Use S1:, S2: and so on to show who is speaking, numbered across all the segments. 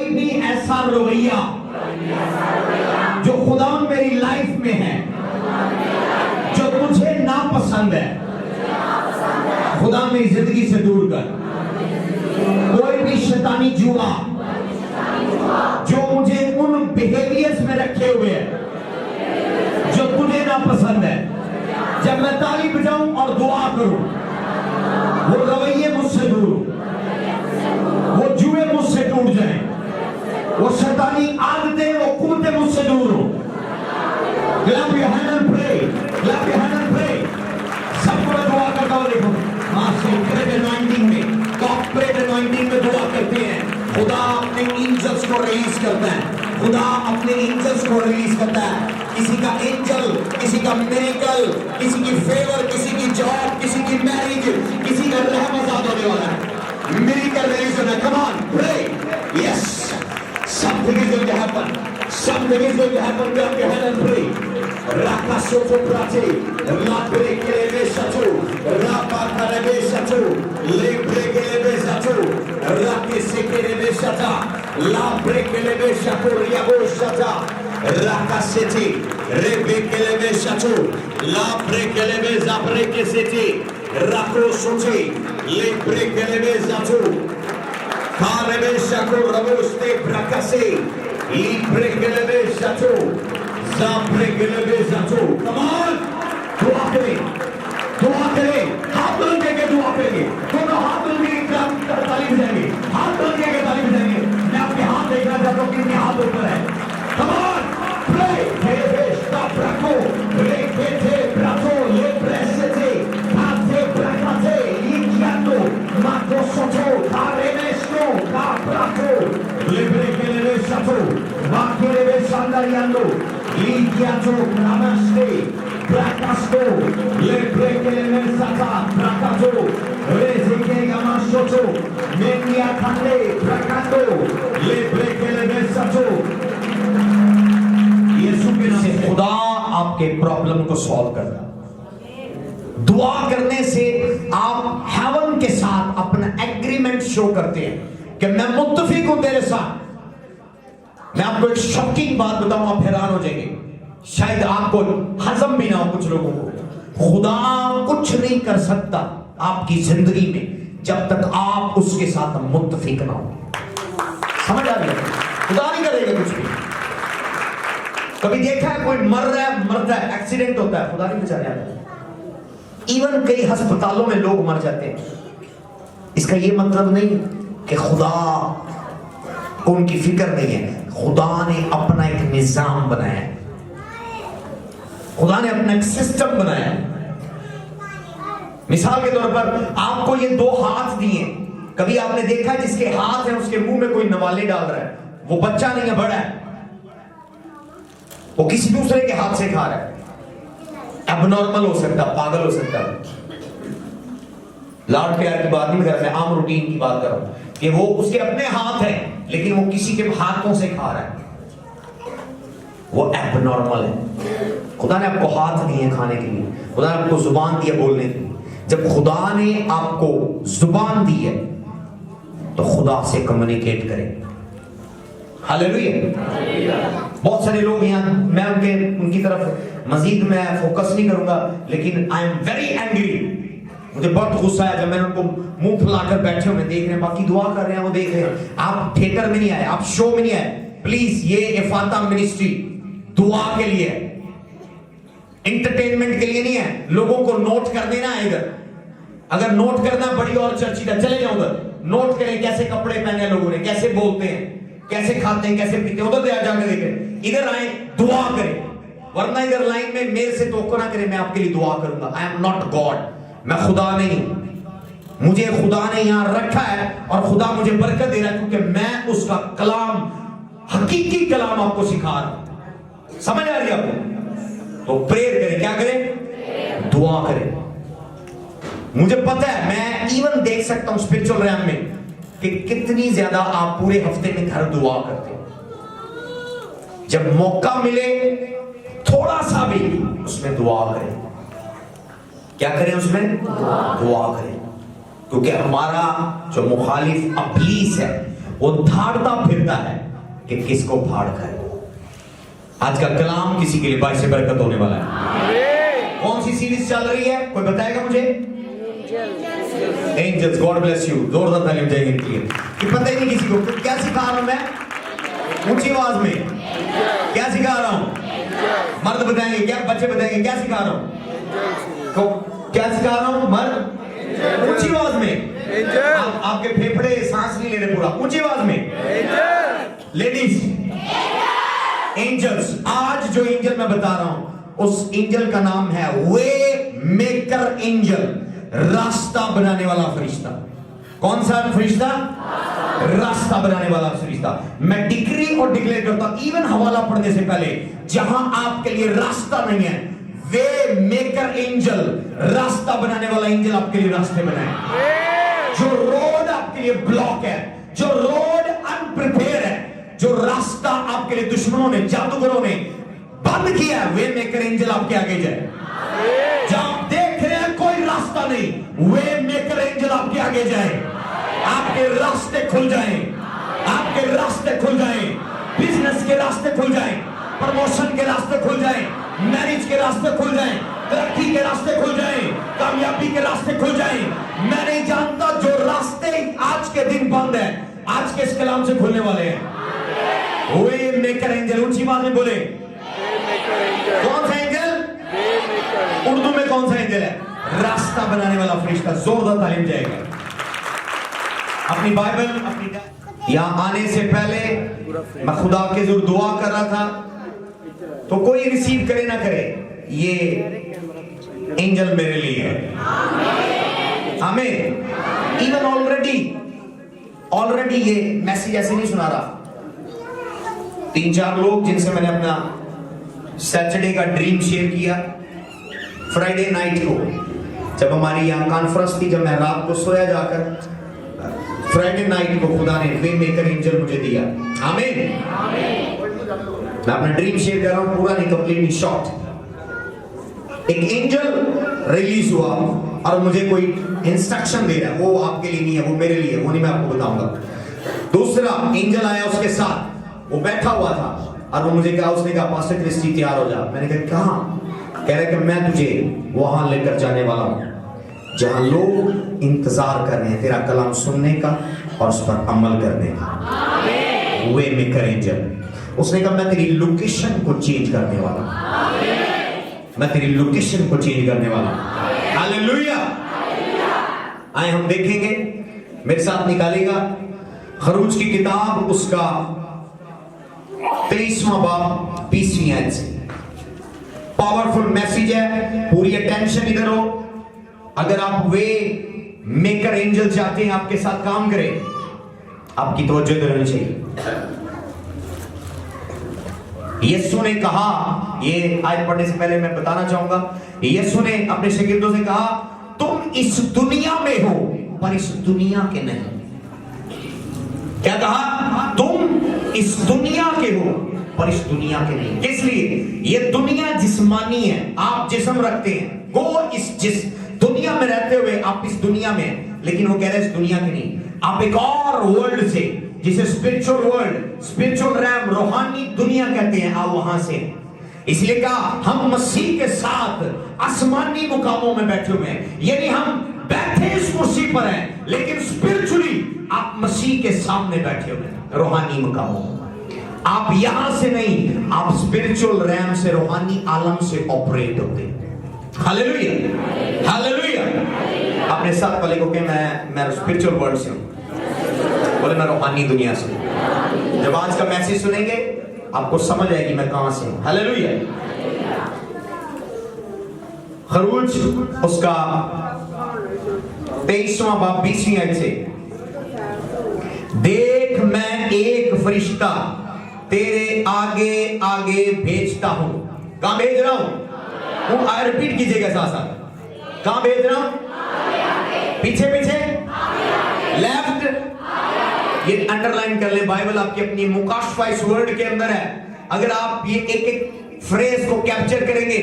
S1: कोई भी ऐसा रवैया जो खुदा मेरी लाइफ में है, जो मुझे नापसंद है, खुदा मेरी जिंदगी से दूर कर। कोई भी शैतानी जुआ जो मुझे उन बिहेवियर्स में रखे हुए है जो तुझे नापसंद है, जब मैं ताली बजाऊं और दुआ करूं, वो रवैये मुझसे दूर हो, वो जुए मुझसे टूट जाएं, वो शैतानी आदतें, वो कुव्वतें मुझसे दूर हो। Clap your hand and pray. Clap your hand and pray. सबको मैं दुआ करता हूँ। देखो सीक्रेट अनॉइंटिंग में, कॉर्पोरेट अनॉइंटिंग में दुआ करते हैं। खुदा अपने एंजल्स को रिलीज करता है। खुदा अपने एंजल्स को रिलीज करता है। किसी का एंजल, किसी का मिरेकल, किसी की फेवर, किसी की जॉब, किसी की मैरिज, किसी का रहम आजाद होने वाला है। मिरेकल रिलीज होना। Come on pray. Yes, something is going to happen. Something is going to happen. Clap your hand and pray. Raka soto prate, la brekelebe sato, rapa karebe sato, le brekelebe sato, rake sekelebe sata, la brekelebe sato, riabo sata, raka seti, re brekelebe sato, la brekelebe zabreke seti, rako sote, le brekelebe sato, karebe sato, raboste brakase, li brekelebe sato. Come on, दुआ करें, दुआ करें, हाथ बुलंद करके दुआ करेंगे, दोनों हाथ बुलंद करके ताली बजाएंगे, हाथ बुलंद करके ताली बजाएंगे। मैं आपके हाथ देखना चाहता हूँ, कितने हाथ ऊपर है। Come on, pray, stop, rako, rekete, brato, le presete, kate, brakate, likiato, mato soto, karenesto, kaprato, le brekele sato, vakele sandariando. Ligiato, namaste, prakasto, le brekele sata, prakato, rezeke gamasoto, menia kande, prakato, le brekele sato। यीशु के नाम से खुदा आपके problem को solve करता। दुआ करने से आप हेवन के साथ अपना एग्रीमेंट शो करते हैं कि मैं मुत्तफिक हूं तेरे साथ। मैं आपको एक शॉकिंग बात बताऊं, आप हैरान हो जाएंगे, शायद आपको हजम भी ना हो कुछ लोगों को। खुदा कुछ नहीं कर सकता आपकी जिंदगी में जब तक आप उसके साथ मुत्तफिक ना हो। समझ आ रही है? खुदा नहीं करेगा कुछ भी। कभी देखा है कोई मर रहा है, मरता है, एक्सीडेंट होता है, खुदा नहीं बचाने आता। इवन कई अस्पतालों में लोग मर जाते हैं। इसका यह मतलब नहीं कि खुदा को उनकी फिक्र नहीं है। खुदा ने अपना एक निजाम बनाया है, खुदा ने अपना एक सिस्टम बनाया है। मिसाल के तौर पर आपको ये दो हाथ दिए, कभी आपने देखा है जिसके हाथ है उसके मुंह में कोई नवाले डाल रहा है, वो बच्चा नहीं है, बड़ा है, वो किसी दूसरे के हाथ से खा रहा है। एबनॉर्मल हो सकता, पागल हो सकता है। लाड प्यार की बात नहीं कर रहा, मैं आम रूटीन की बात कर रहा हूं कि वो उसके अपने हाथ हैं लेकिन वो किसी के हाथों से खा रहा है, वो एबनॉर्मल है। खुदा ने आपको हाथ दिए खाने के लिए, खुदा ने आपको जुबान दी है बोलने के लिए। जब खुदा ने आपको जुबान दी है तो खुदा से कम्युनिकेट करें। हालेलुया। बहुत सारे लोग यहाँ, मैं उनकी तरफ मजीद मैं फोकस नहीं करूंगा, लेकिन आई एम वेरी एंग्री। मुझे बहुत गुस्सा आया जब मैंने उनको मुंह फुलाकर बैठे हुए देख रहे हैं, बाकी दुआ कर रहे हैं, वो देख रहे हैं। आप थिएटर में नहीं आए, आप शो में नहीं आए। प्लीज, ये इफाता मिनिस्ट्री दुआ के लिए है, एंटरटेनमेंट के लिए नहीं है। लोगों को नोट कर देना है इधर। अगर नोट करना बड़ी और चर्चिता, चले जाओ उधर, नोट करें कैसे कपड़े पहने लोगों ने, कैसे बोलते हैं, कैसे खाते हैं, कैसे पीते हैं, उधर जाकर देखें। इधर आए, दुआ करें, वरना इधर लाइन में मेरे से तोको ना करें, मैं आपके लिए दुआ करूंगा। आई एम नॉट गॉड, मैं खुदा नहीं। मुझे खुदा ने यहां रखा है और खुदा मुझे बरकत दे रहा है क्योंकि मैं उसका कलाम, हकीकी कलाम आपको सिखा रहा हूं। समझ आ रही है आपको? तो प्रेयर करें, क्या करें? दुआ करें। मुझे पता है, मैं इवन देख सकता हूं स्पिरिचुअल रैम में कि कितनी ज्यादा आप पूरे हफ्ते में घर दुआ करते हो। जब मौका मिले थोड़ा सा भी उसमें दुआ करें। क्या करें उसमें? दुआ करें। क्योंकि हमारा जो मुखालिफ इब्लीस है वो धाड़ता फिरता है कि किसको फाड़ खाए। आज का कलाम किसी के लिए बाइस से बरकत होने वाला है। कौन सी सीरीज चल रही है, कोई बताएगा मुझे? एंजल्स। God bless you. जोरदार तालीम चाहिए इनके लिए कि पता ही नहीं किसी को। तो क्या सिखा रहा हूं मैं? ऊंची आवाज में क्या सिखा रहा हूं? मर्द बताएंगे क्या? बच्चे बताएंगे क्या सिखा रहा हूं? तो क्या सिखा रहा हूं? मर्द ऊंची आवाज में। आपके फेफड़े सांस नहीं ले रहे पूरा। ऊंची आवाज में लेडीज। एंजल्स। आज जो एंजल मैं बता रहा हूं उस एंजल का नाम है वे मेकर एंजल, रास्ता बनाने वाला फरिश्ता। कौन सा फरिश्ता? रास्ता बनाने वाला फरिश्ता। मैं डिक्री और डिक्लेयर करता हूं, इवन हवाला पढ़ने से पहले, जहां आपके लिए रास्ता नहीं है, वे मेकर एंजल, रास्ता बनाने वाला एंजल आपके लिए रास्ते बनाए। जो रोड आपके लिए ब्लॉक है, जो रोड अनप्रिपेयर है, जो रास्ता आपके लिए दुश्मनों ने, जादूगरों ने बंद किया है, वे मेकर एंजल आपके आगे जाए। जब आप देख रहे हैं कोई रास्ता नहीं, वे मेकर एंजल आपके आगे जाए। आपके रास्ते खुल जाएं, आपके रास्ते खुल जाएं, बिजनेस के रास्ते खुल जाएं, प्रमोशन के रास्ते खुल जाएं, मैरिज के रास्ते खुल जाएं, तरक्की के रास्ते खुल जाएं, कामयाबी के रास्ते खुल जाएं। मैं नहीं जानता जो रास्ते आज के दिन बंद है, आज के इस कलाम से खुलने वाले हैं। वे मेकर एंजल। ऊंची आवाज में बोले। कौन सा एंजल? उर्दू में कौन सा एंजल है? रास्ता बनाने वाला फरिश्ता। जोरदार तालीम जाएगा। अपनी बाइबल अपनी यहां आने से पहले मैं खुदा के जरूर दुआ कर रहा था, तो कोई रिसीव करे ना करे, ये एंजल मेरे लिए है। आमीन। इवन ऑलरेडी ये मैसेज ऐसे नहीं सुना रहा। 3-4 लोग जिनसे मैंने अपना सैटरडे का ड्रीम शेयर किया, फ्राइडे नाइट को जब हमारी यहाँ कॉन्फ्रेंस थी, जब मैं रात को सोया जाकर, फ्राइडे नाइट को खुदा ने वे मेकर एंजल मुझे दिया। आमीन। मैं अपना ड्रीम शेयर कर रहा हूं, पूरा नहीं, कंप्लीटली शॉर्ट। एक एंजल रिलीज हुआ और मुझे कोई इंस्ट्रक्शन दे रहा है, वो आपके लिए नहीं है, वो मेरे लिए है, वो नहीं मैं आपको बताऊंगा। दूसरा एंजल आया, उसके साथ वो बैठा हुआ था और वो मुझे कहा, उसने कहा पास्टर क्रिस्टी तैयार हो जा। मैंने कहा कहां? कह रहा कि मैं तुझे वहां लेकर जाने वाला हूं जहां लोग इंतजार कर रहे हैं तेरा कलाम सुनने का और उस पर अमल करने का। वे मेकर एंजल। उसने कहा मैं तेरी लोकेशन को चेंज करने वाला हूं, मैं तेरी लोकेशन को चेंज करने वाला हूं। हालेलुया। आए हम देखेंगे, मेरे साथ निकालेगा खरूज की किताब, उसका 23वां बाब 20वीं आयत से। पावरफुल मैसेज है, पूरी अटेंशन इधर हो। अगर आप वे मेकर एंजल चाहते हैं आपके साथ काम करे, आपकी तवज्जो इधर होनी चाहिए। यीशु ने कहा, ये आयत पढ़ने से पहले मैं बताना चाहूंगा, यीशु ने अपने शागिर्दों से कहा, तुम इस दुनिया में हो पर इस दुनिया के नहीं। क्या कहा? तुम इस दुनिया के हो पर इस दुनिया के नहीं। किस लिए? ये दुनिया जिस्मानी है, आप जिस्म रखते हैं, वो इस दुनिया में रहते हुए आप इस दुनिया में, लेकिन वो कह रहे हैं इस दुनिया के नहीं, आप एक और वर्ल्ड से, जिसे स्पिरिचुअल वर्ल्ड, स्पिरिचुअल रैम, रूहानी दुनिया कहते हैं, आप वहां से। इसलिए कहा हम मसीह के साथ आसमानी मुकामों में बैठे हुए हैं, यानी हम बैठे इस कुर्सी पर हैं, लेकिन स्पिरिचुअली आप मसीह के सामने बैठे हुए हैं, रूहानी मुकामों में। आप यहां से नहीं, आप स्पिरिचुअल रैम से, रूहानी आलम से ऑपरेट होते हैं। Hallelujah, hallelujah. अपने साथ वाले को कहे मैं स्पिरिचुअल वर्ल्ड से हूं, बोले मैं रूहानी दुनिया से। जब आज का मैसेज सुनेंगे आपको समझ आएगी मैं कहां से हूं। हालेलुया। खरूज उसका 23वां बाब 20वीं आयत से, देख मैं एक फरिश्ता तेरे आगे आगे भेजता हूं। कहां भेज रहा हूं? रिपीट कीजिएगा साथ साथ। कहां भेज रहा हूं? पीछे पीछे, लेफ्ट। ये अंडरलाइन कर ले, बाइबल आपकी अपनी मुकाशफा इस वर्ड के अंदर है। अगर आप ये एक एक फ्रेज को कैप्चर करेंगे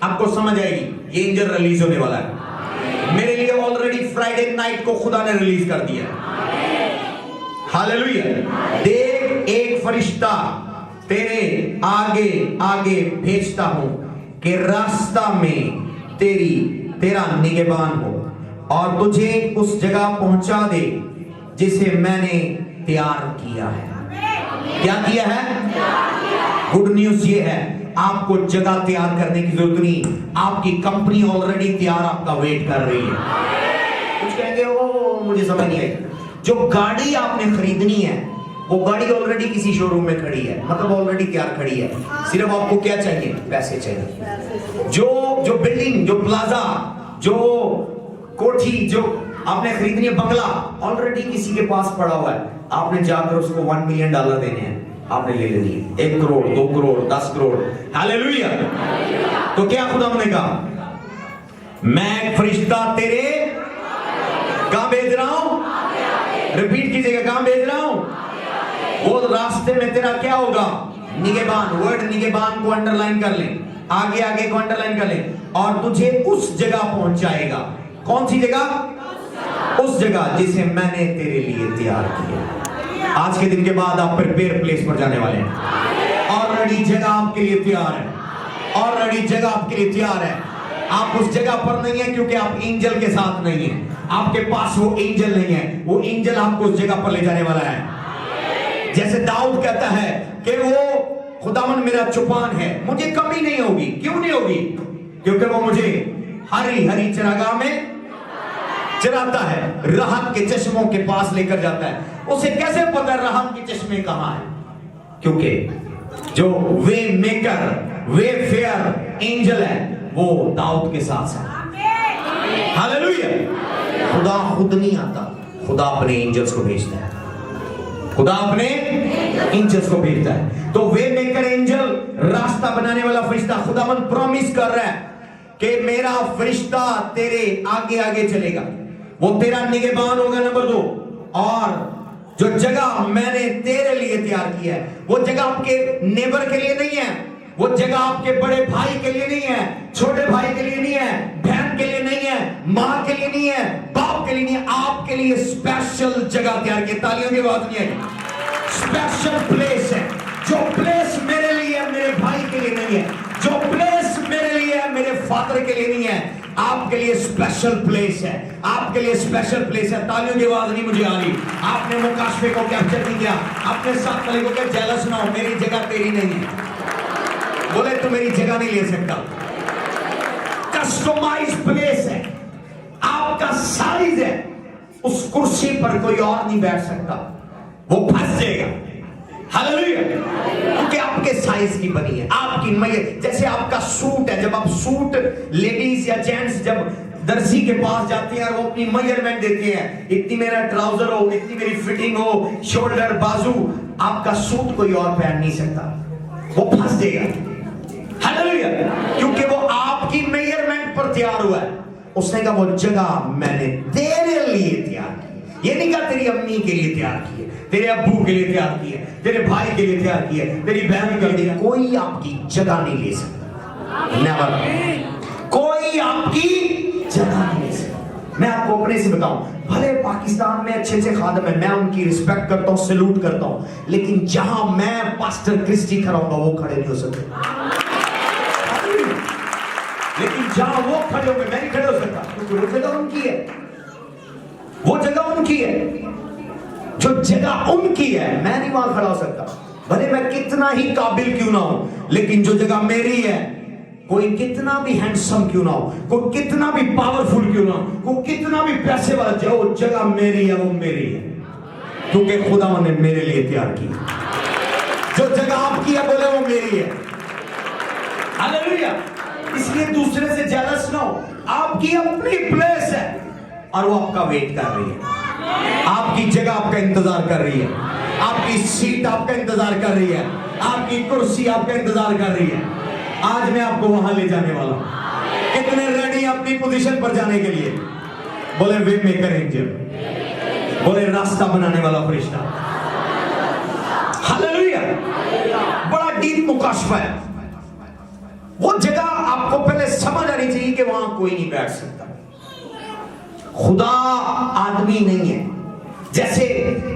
S1: आपको समझ आएगी। ये एंजल रिलीज होने वाला है मेरे लिए। ऑलरेडी फ्राइडे नाइट को खुदा ने रिलीज कर दिया। हालेलुया। देख, एक फरिश्ता तेरे आगे आगे भेजता हूं कि रास्ता में तेरा निगहबान हो और तुझे उस जगह पहुंचा दे जिसे मैंने तैयार किया है। क्या किया है? गुड न्यूज ये है, आपको जगह तैयार करने की जरूरत नहीं, आपकी कंपनी ऑलरेडी तैयार आपका वेट कर रही है। कुछ कहेंगे ओ मुझे समझ नहीं आई। जो गाड़ी आपने खरीदनी है वो गाड़ी ऑलरेडी किसी शोरूम में खड़ी है, मतलब ऑलरेडी तैयार खड़ी है, सिर्फ आपको क्या चाहिए? पैसे चाहिए। जो बिल्डिंग, जो प्लाजा, जो कोठी जो आपने खरीदनी है, बंगला ऑलरेडी किसी के पास पड़ा हुआ है, आपने जाकर उसको $1 मिलियन देने हैं, आपने ले लेनी है। 1 करोड़, 2 करोड़, 10 करोड़। हालेलुया। तो क्या खुदा ने कहा? मैं फरिश्ता तेरे कहां भेज रहा हूं? रिपीट कीजिएगा, कहां भेज रहा हूं? वो रास्ते में तेरा क्या होगा? निगहबान। वर्ड निगहबान को अंडरलाइन कर लें, आगे आगे को अंडरलाइन कर लें, और तुझे उस जगह पहुंचाएगा। कौन सी जगह? उस जगह जिसे मैंने तेरे लिए तैयार किया। आज के दिन के बाद आप प्रिपेयर प्लेस पर जाने वाले हैं। ऑलरेडी जगह आपके लिए तैयार है, ऑलरेडी जगह आपके लिए तैयार है। आप उस जगह पर नहीं है क्योंकि आप एंजल के साथ नहीं है, आपके पास वो एंजल नहीं है, वो एंजल आपको उस जगह पर ले जाने वाला है। जैसे दाऊद कहता है कि वो खुदावन मेरा चौपान है, मुझे कमी नहीं होगी। क्यों नहीं होगी? क्योंकि वो मुझे हरी हरी चरागाह में चराता है, राहत के चश्मों के पास लेकर जाता है। उसे कैसे पता है राहत के चश्मे कहां है? क्योंकि जो वे मेकर, वे फेयर एंजल है, वो दाऊद के साथ है। हालेलुया। खुदा खुद नहीं आता, खुदा अपने एंजल्स को भेजता है, खुदा अपने एंजल्स को भेजता है। तो वे मेकर एंजल, रास्ता बनाने वाला फरिश्ता, खुदावन प्रॉमिस कर रहा है कि मेरा फरिश्ता तेरे आगे आगे चलेगा, वो तेरा निगहबान होगा। नंबर 2, और जो जगह मैंने तेरे लिए तैयार किया है, वो जगह आपके नेबर के लिए नहीं है, वो जगह आपके बड़े भाई के लिए नहीं है, छोटे भाई के लिए नहीं है, बहन के लिए नहीं है, मां के लिए नहीं है, बाप के लिए नहीं है, आपके लिए स्पेशल जगह तैयार की। तालियों की बात नहीं है, स्पेशल प्लेस है। जो प्लेस मेरे लिए है, मेरे भाई के लिए नहीं है, जो प्लेस मेरे लिए है, मेरे फादर के लिए नहीं है, आपके लिए स्पेशल प्लेस है, आपके लिए स्पेशल प्लेस है। तालियों की आवाज नहीं मुझे आ रही। आपने मुकाशफे को कैप्चर नहीं किया, अपने साथ वाले को क्या जेलस ना हो, मेरी जगह तेरी नहीं है। बोले तू मेरी जगह नहीं ले सकता। कस्टमाइज प्लेस है, आपका साइज है, उस कुर्सी पर कोई और नहीं बैठ सकता, वो फंस जाएगा। हालेलुया। क्योंकि आपके साइज की बनी है, आपकी मैया। जैसे आपका सूट है, जब आप सूट लेडीज या जेंट्स जब दर्जी के पास जाते हैं और वो अपनी मेजरमेंट देते हैं, इतनी मेरा ट्राउजर हो, इतनी मेरी फिटिंग हो, शोल्डर, बाजू, आपका सूट कोई और पहन नहीं सकता, वो फंस जाएगा। हालेलुया। क्योंकि वो आपकी मेजरमेंट पर तैयार हुआ है। उसने कहा वो जगह मैंने तेरे लिए तैयार की। ये नहीं कहा तेरी अम्मी के लिए तैयार की है, तेरे अब्बू के लिए तैयार की है, तेरे भाई के लिए तैयार की है, तेरी बहन के लिए। कोई आपकी जगह नहीं ले सकता, नेवर। कोई आपकी जगह नहीं ले सकता। मैं आपको अपने से बताऊं, भले पाकिस्तान में अच्छे अच्छे खादम है, मैं उनकी रिस्पेक्ट करता हूं, सैल्यूट करता हूं, लेकिन जहां मैं पास्टर क्रिस्टी खड़ा होगा वो खड़े नहीं हो सकते। लेकिन जहां वो खड़े होंगे मैं नहीं खड़े हो सकता, क्योंकि वो जगह उनकी है, वो जगह उनकी है। जो जगह उनकी है मैं नहीं वहां खड़ा हो सकता, भले मैं कितना ही काबिल क्यों ना हो, लेकिन जो जगह मेरी है, कोई कितना भी हैंडसम क्यों ना हो, कोई कितना भी पावरफुल क्यों ना हो, कोई कितना भी पैसे वाला, जो जगह मेरी है वो मेरी है, क्योंकि खुदा ने मेरे लिए तैयार की। जो जगह आपकी है बोले वो मेरी है। हालेलुया। इसलिए दूसरे से जेलस ना हो, आपकी अपनी प्लेस है और वो आपका वेट कर रही है, आपकी जगह आपका इंतजार कर रही है, आपकी सीट आपका इंतजार कर रही है, आपकी कुर्सी आपका इंतजार कर रही है। आज मैं आपको वहां ले जाने वाला हूं। कितने रेडी अपनी पोजीशन पर जाने के लिए? बोले वे मेकर एंजल, बोले रास्ता बनाने वाला फरिश्ता। हालेलुया। बड़ा डीप मुकाशफा है। वो जगह आपको पहले समझ आनी चाहिए कि वहां कोई नहीं बैठ सकता। खुदा आदमी नहीं है। जैसे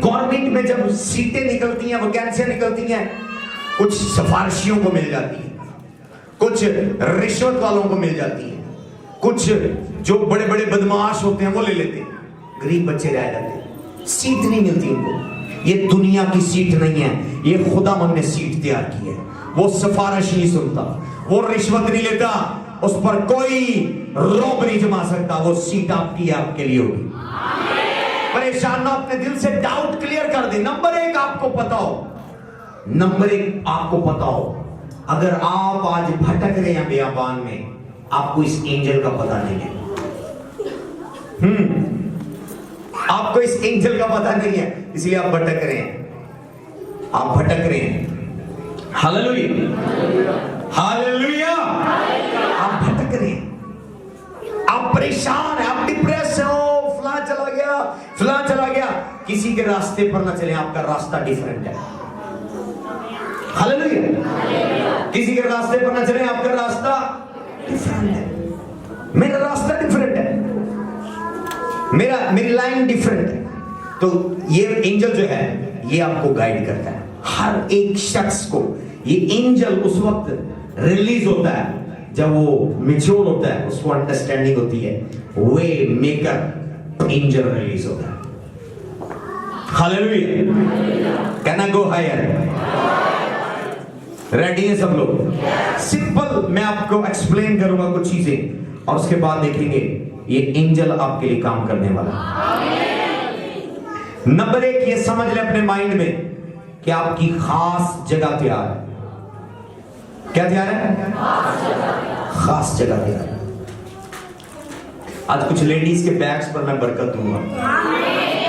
S1: गवर्नमेंट में जब सीटें निकलती हैं, वैकेंसियां निकलती हैं, कुछ सिफारिशियों को मिल जाती है, कुछ रिश्वत वालों को मिल जाती है, कुछ जो बड़े बड़े बदमाश होते हैं वो ले लेते हैं, गरीब बच्चे रह जाते हैं, सीट नहीं मिलती उनको। ये दुनिया की सीट नहीं है, ये खुदावंद ने सीट तैयार की है। वो सिफारिश नहीं सुनता, वो रिश्वत नहीं लेता, उस पर कोई रोब नहीं जमा सकता। वो सीट आपकी आपके लिए होगी। परेशान ना, अपने दिल से डाउट क्लियर कर दे। नंबर एक आपको पता हो, नंबर एक आपको पता हो, अगर आप आज भटक रहे हैं बेयाबान में, आपको इस एंजल का पता नहीं है। आपको इस एंजल का पता नहीं है, इसलिए आप भटक रहे हैं। आप भटक रहे हैं। Hallelujah, hallelujah. आप भटक रहे हैं, आप परेशान हैं, आप डिप्रेस हो, फलां चला गया, फलां चला गया। किसी के रास्ते पर ना चले, आपका रास्ता डिफरेंट है। हालेलुया। किसी के रास्ते पर ना चले, आपका रास्ता डिफरेंट है। मेरा रास्ता डिफरेंट है, मेरी लाइन डिफरेंट है। तो ये एंजल जो है ये आपको गाइड करता है, हर एक शख्स को। ये एंजल उस वक्त रिलीज होता है जब वो मैच्योर होता है, उसको अंडरस्टैंडिंग होती है। वे मेकर एंजल रिलीज होता है। हालेलुया। Can I go higher? Ready है सब लोग? सिंपल मैं आपको एक्सप्लेन करूंगा कुछ चीजें, और उसके बाद देखेंगे ये एंजल आपके लिए काम करने वाला। नंबर एक, ये समझ ले अपने माइंड में कि आपकी खास जगह तैयार है। क्या तैयार है? खास जगह तैयार है। आज कुछ लेडीज के बैग्स पर मैं बरकत दूंगा।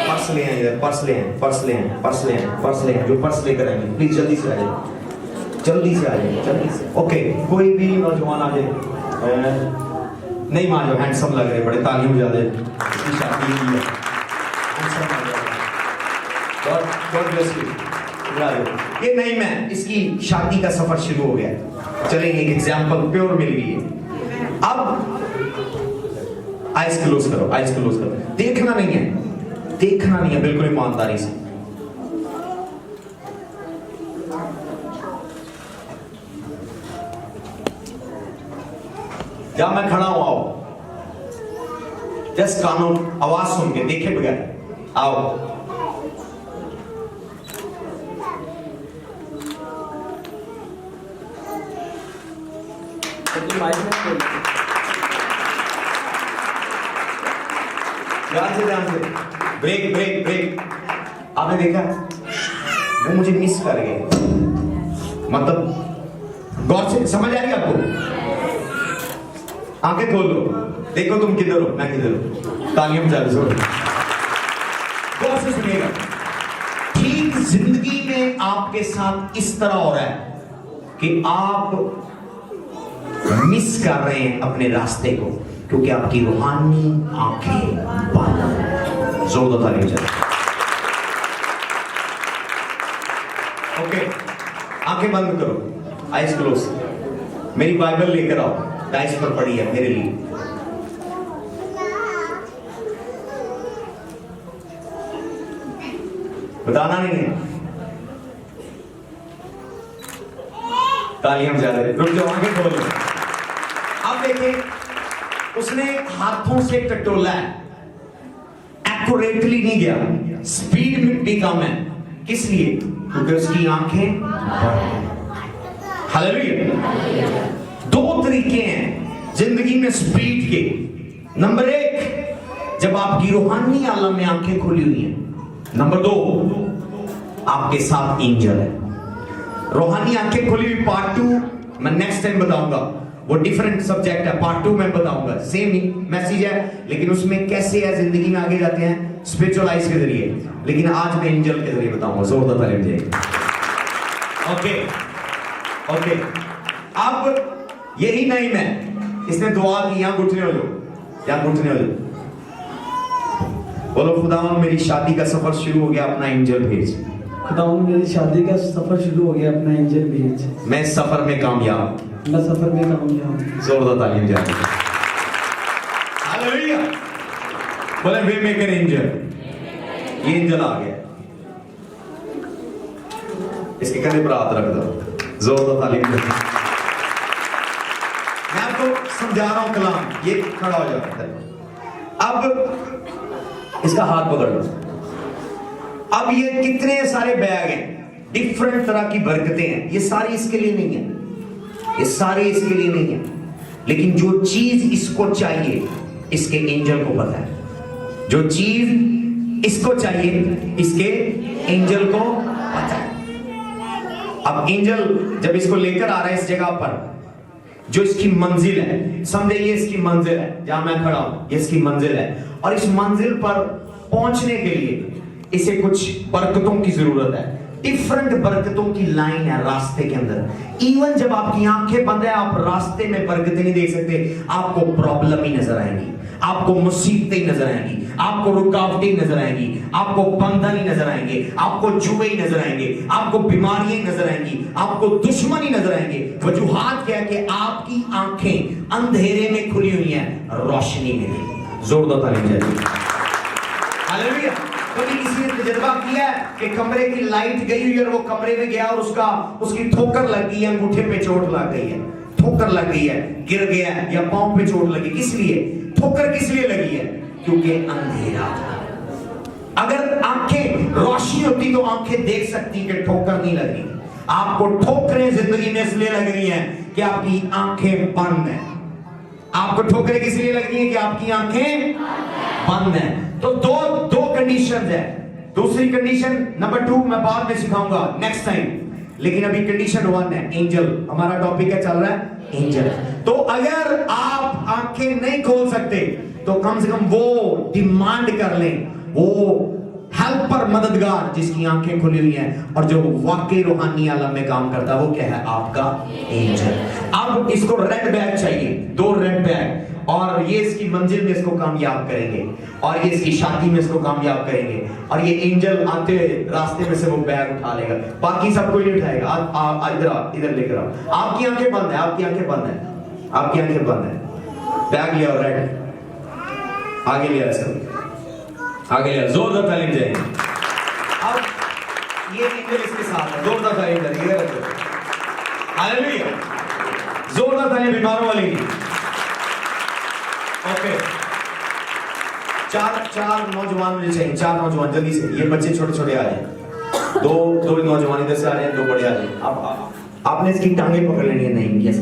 S1: पर्स ले आए इधर, पर्स ले आए, पर्स ले आए, पर्स ले आए, पर्स ले आए। जो पर्स लेकर आएंगे प्लीज जल्दी से आ जाए, जल्दी से आ जाए, जल्दी से। ओके, कोई भी नौजवान आ जाए। नहीं मान लो, हैंडसम लग रहे, बड़े तालियों बजा दे। इसकी शादी हुई है, हैंडसम लग रहा है। God bless you. ये नहीं, मैं इसकी शादी का सफर शुरू हो गया। चलेंगे, एक एग्जांपल प्योर मिल गई है। अब आइज क्लोज करो, आइज क्लोज करो। देखना नहीं है, देखना नहीं है, बिल्कुल ईमानदारी से। जब मैं खड़ा हुआ हूं, जस्ट कानून आवाज सुन के देखे बगैर आओ। ध्यान से ब्रेक ब्रेक ब्रेक। आपने देखा वो मुझे मिस कर गए, मतलब गौर से समझ आ रही आपको? आंखें खोल लो, देखो तुम किधर हो, मैं किधर हूं। तालियां बजा दो, गौर से सुनिएगा। ठीक जिंदगी में आपके साथ इस तरह हो रहा है कि आप मिस कर रहे हैं अपने रास्ते को, क्योंकि आपकी रूहानी आंखें बंद हैं। जोरदार तालियां बजा। ओके, आंखें बंद करो, आइज क्लोज। मेरी बाइबल लेकर आओ, डाइस पर पड़ी है मेरे लिए। बताना नहीं है, तालियां बजा दे। रुक जाओ, आंखें खोल लो। अब देखिए, उसने हाथों से टटोला है, एक्यूरेटली नहीं गया, स्पीड में भी कम है। किस लिए? क्योंकि उसकी आंखें। हालेलुया। दो तरीके हैं जिंदगी में स्पीड के। नंबर एक, जब आपकी रूहानी आलम में आंखें खुली हुई हैं। नंबर दो, आपके साथ एंजल है। रूहानी आंखें खुली हुई पार्ट 2 मैं नेक्स्ट टाइम बताऊंगा, वो डिफरेंट सब्जेक्ट है। पार्ट 2 में बताऊंगा, सेम ही मैसेज है, लेकिन उसमें कैसे है जिंदगी में आगे जाते हैं स्पिरिचुअल आइज के जरिए। लेकिन आज मैं एंजल के जरिए बताऊंगा। जोरदार तालियां बजाइए। ओके ओके, अब यही नहीं, मैं इसने दुआ की, यहां घुटने हो जाओ, यहां घुटने हो जाओ। बोलो, खुदावंद मेरी शादी का सफर शुरू हो गया, अपना एंजल भेज।
S2: खुदावंद मेरी शादी का सफर शुरू हो गया, अपना एंजल भेज।
S1: मैं सफर में कामयाब,
S2: मैं सफर में कामयाब।
S1: जोरदार तालियां बजाइए। हालेलुया। बोले वे मेकर एंजल। ये एंजल आ गया, इसके कंधे पर हाथ रख दो, जोरदार ताली दो। मैं आपको समझा रहा हूं कलाम, ये खड़ा हो जाता है। अब इसका हाथ पकड़ लो। अब ये कितने सारे बैग हैं, डिफरेंट तरह की बरकतें हैं, ये सारी इसके लिए नहीं है, ये सारी इसके लिए नहीं है, लेकिन जो चीज इसको चाहिए इसके एंजल को पता है। जो चीज इसको चाहिए इसके एंजल को पता है। अब एंजल जब इसको लेकर आ रहा है इस जगह पर, जो इसकी मंजिल है, समझे ये इसकी मंजिल है, जहां मैं खड़ा हूं ये इसकी मंजिल है, और इस मंजिल पर पहुंचने के लिए इसे कुछ बरकतों की जरूरत है। डिफरेंट बरकतों की लाइन है रास्ते के अंदर। इवन जब आपकी आंखें बंद है, आप रास्ते में बरकतें नहीं देख सकते, आपको प्रॉब्लम ही नजर आएंगी, आपको मुसीबतें नजर आएंगी, आपको रुकावटें नजर आएंगी, आपको बंधन ही नजर आएंगे, आपको जुए ही नजर आएंगे, आपको बीमारियां नजर आएंगी, आपको दुश्मनी नजर आएंगे। वजूहात क्या है कि आपकी आंखें अंधेरे में खुली हुई हैं, रोशनी में नहीं। जोरदार ताली चाहिए। हालेलुया। कभी किसी ने तजर्बा किया है कि कमरे की लाइट गई हुई है और वो कमरे में गया और उसकी ठोकर लग गई है, अंगूठे पे चोट लग गई है, ठोकर लग गई है, गिर गया है, या पांव पे चोट लगी, किस लिए ठोकर किस लिए लगी है? क्योंकि अंधेरा था। अगर आंखें रोशनी होती तो आंखें देख सकती कि ठोकर नहीं लगी। आपको ठोकरें जिंदगी में इसलिए लग रही हैं कि आपकी आंखें बंद हैं। आपको ठोकरें किस लिए लग रही हैं? कि आपकी आंखें बंद हैं। तो दो कंडीशन है। दूसरी कंडीशन नंबर 2 मैं बाद में सिखाऊंगा नेक्स्ट टाइम, लेकिन अभी कंडीशन 1 है एंजल। हमारा टॉपिक क्या चल रहा है? एंजल। तो अगर आप आंखें नहीं खोल सकते तो कम से कम वो डिमांड कर लें, वो हेल्पर, मददगार जिसकी आंखें खुली हुई हैं और जो वाकई रूहानी आलम में काम करता है, वो क्या है? आपका एंजल। अब इसको रेड बैग चाहिए, 2 रेड बैग, और ये इसकी मंजिल में इसको कामयाब करेंगे, और ये इसकी शादी में इसको कामयाब करेंगे, और ये एंजल आते रास्ते में से वो बैग उठा लेगा, बाकी सब कोई नहीं उठाएगा। इधर लेकर आओ। आपकी आंखें बंद है, आपकी आंखें बंद है, आपकी आंखें बंद है। बैग ले आओ, रेड आगे ले आओ, सब आगे ले आओ। जोरदार तालीम जाएंगे। अब ये एंजल इसके साथ है, जोरदार तालीम जाएंगे। हालेलुया। जोरदार तालीम बीमारों वाली की। ओके, चार नौजवान मुझे चाहिए, 4 नौजवान जल्दी से। ये बच्चे छोटे छोटे आ जाए, दो नौजवान इधर से आ रहे हैं, 2 बड़े आ रहे हैं। आपने इसकी टांगे पकड़ लेनी है, नहीं कैसे,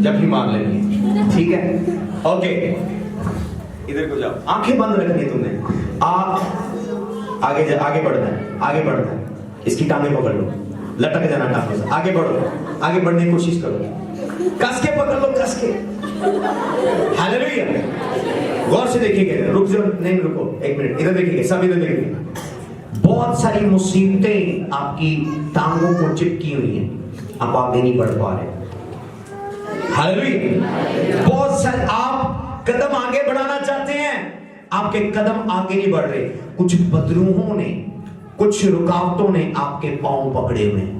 S1: जब ही मार लेनी है, ठीक है? ओके, इधर को जाओ, आंखें बंद रखनी है तुमने। आगे बढ़ना है, आगे बढ़ना है। इसकी टांगे पकड़ लो, लटक जाना टांगों से, आगे बढ़ो, आगे बढ़ने की कोशिश करो, कस के पकड़ लो, कस के। हालेलुया। गौर से देखिएगा, रुक जाओ, नहीं रुको, 1 मिनट, इधर देखिए, सब इधर देखिए। बहुत सारी मुसीबतें आपकी टांगों को चिपकी हुई हैं, आप आगे नहीं बढ़ पा रहे। हालेलुया। बहुत सारे आप कदम आगे बढ़ाना चाहते हैं, आपके कदम आगे नहीं बढ़ रहे। कुछ बदरूहों ने, कुछ रुकावटों ने आपके पांव पकड़े हुए हैं,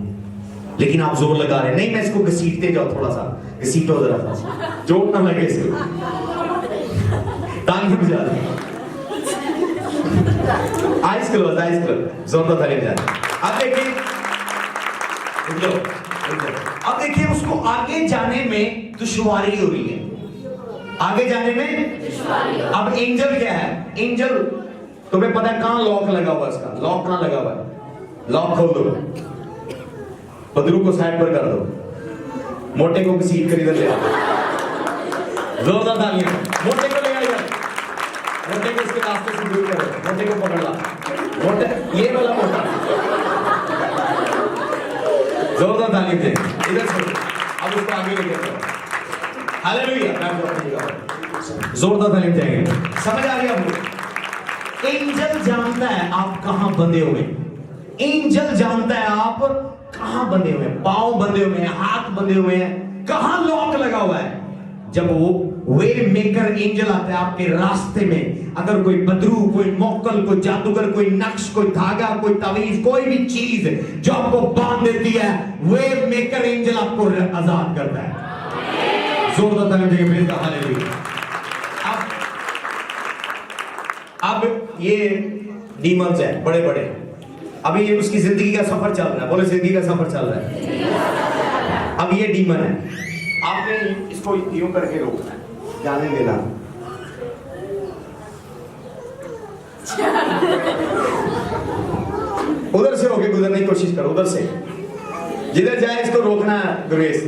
S1: लेकिन आप जोर लगा रहे हैं, नहीं मैं इसको घसीटते जाओ, थोड़ा सा घसीटो, जरा सा चोट ना लगे इसको, टांग बजा रहे। आइस क्लोज, आइस क्लोज, जोरदार ताली बजा। अब देखिए, अब देखिए उसको आगे जाने में दुश्वारी हो रही है, आगे जाने में दुश्वारी। अब एंजल क्या है? एंजल तुम्हें पता है कहां लॉक लगा हुआ है? इसका लॉक कहां लगा हुआ है? लॉक खोल दो, बदरू को साइड पर कर दो, मोटे को घसीट कर इधर ले आओ। जोरदार तालियां। मोटे को ले आओ इधर, मोटे को इसके रास्ते से दूर करो, मोटे को पकड़ ला, मोटे, ये वाला मोटा। जोरदार तालियां दे, इधर से अब उसको आगे लेके चलो। हालेलुया। जोरदार तालियां जाएंगे। समझ आ रही है आपको? एंजल जानता है आप कहां बंधे हुए, एंजल जानता है आप कहां बंधे हुए हैं, पांव बंधे हुए हैं, हाथ बंधे हुए हैं, कहां लॉक लगा हुआ है। जब वो वे मेकर एंजल आता है आपके रास्ते में, अगर कोई बदरू, कोई मोकल, कोई जादूगर, कोई नक्श, कोई धागा, कोई तावीज, कोई भी चीज जो आपको बांध देती है, वे मेकर एंजल आपको आजाद करता है। जोरदार तालियां देंगे, हालेलुया। अब ये डीमंस है बड़े बड़े। अभी ये उसकी जिंदगी का सफर चल रहा है, बोले जिंदगी का सफर चल रहा है। अब ये डीमन है, आपने इसको यूं करके रोकना है, जाने देना। उधर से होके गुजरने की कोशिश करो, उधर से जिधर जाए इसको रोकना है गुरेज।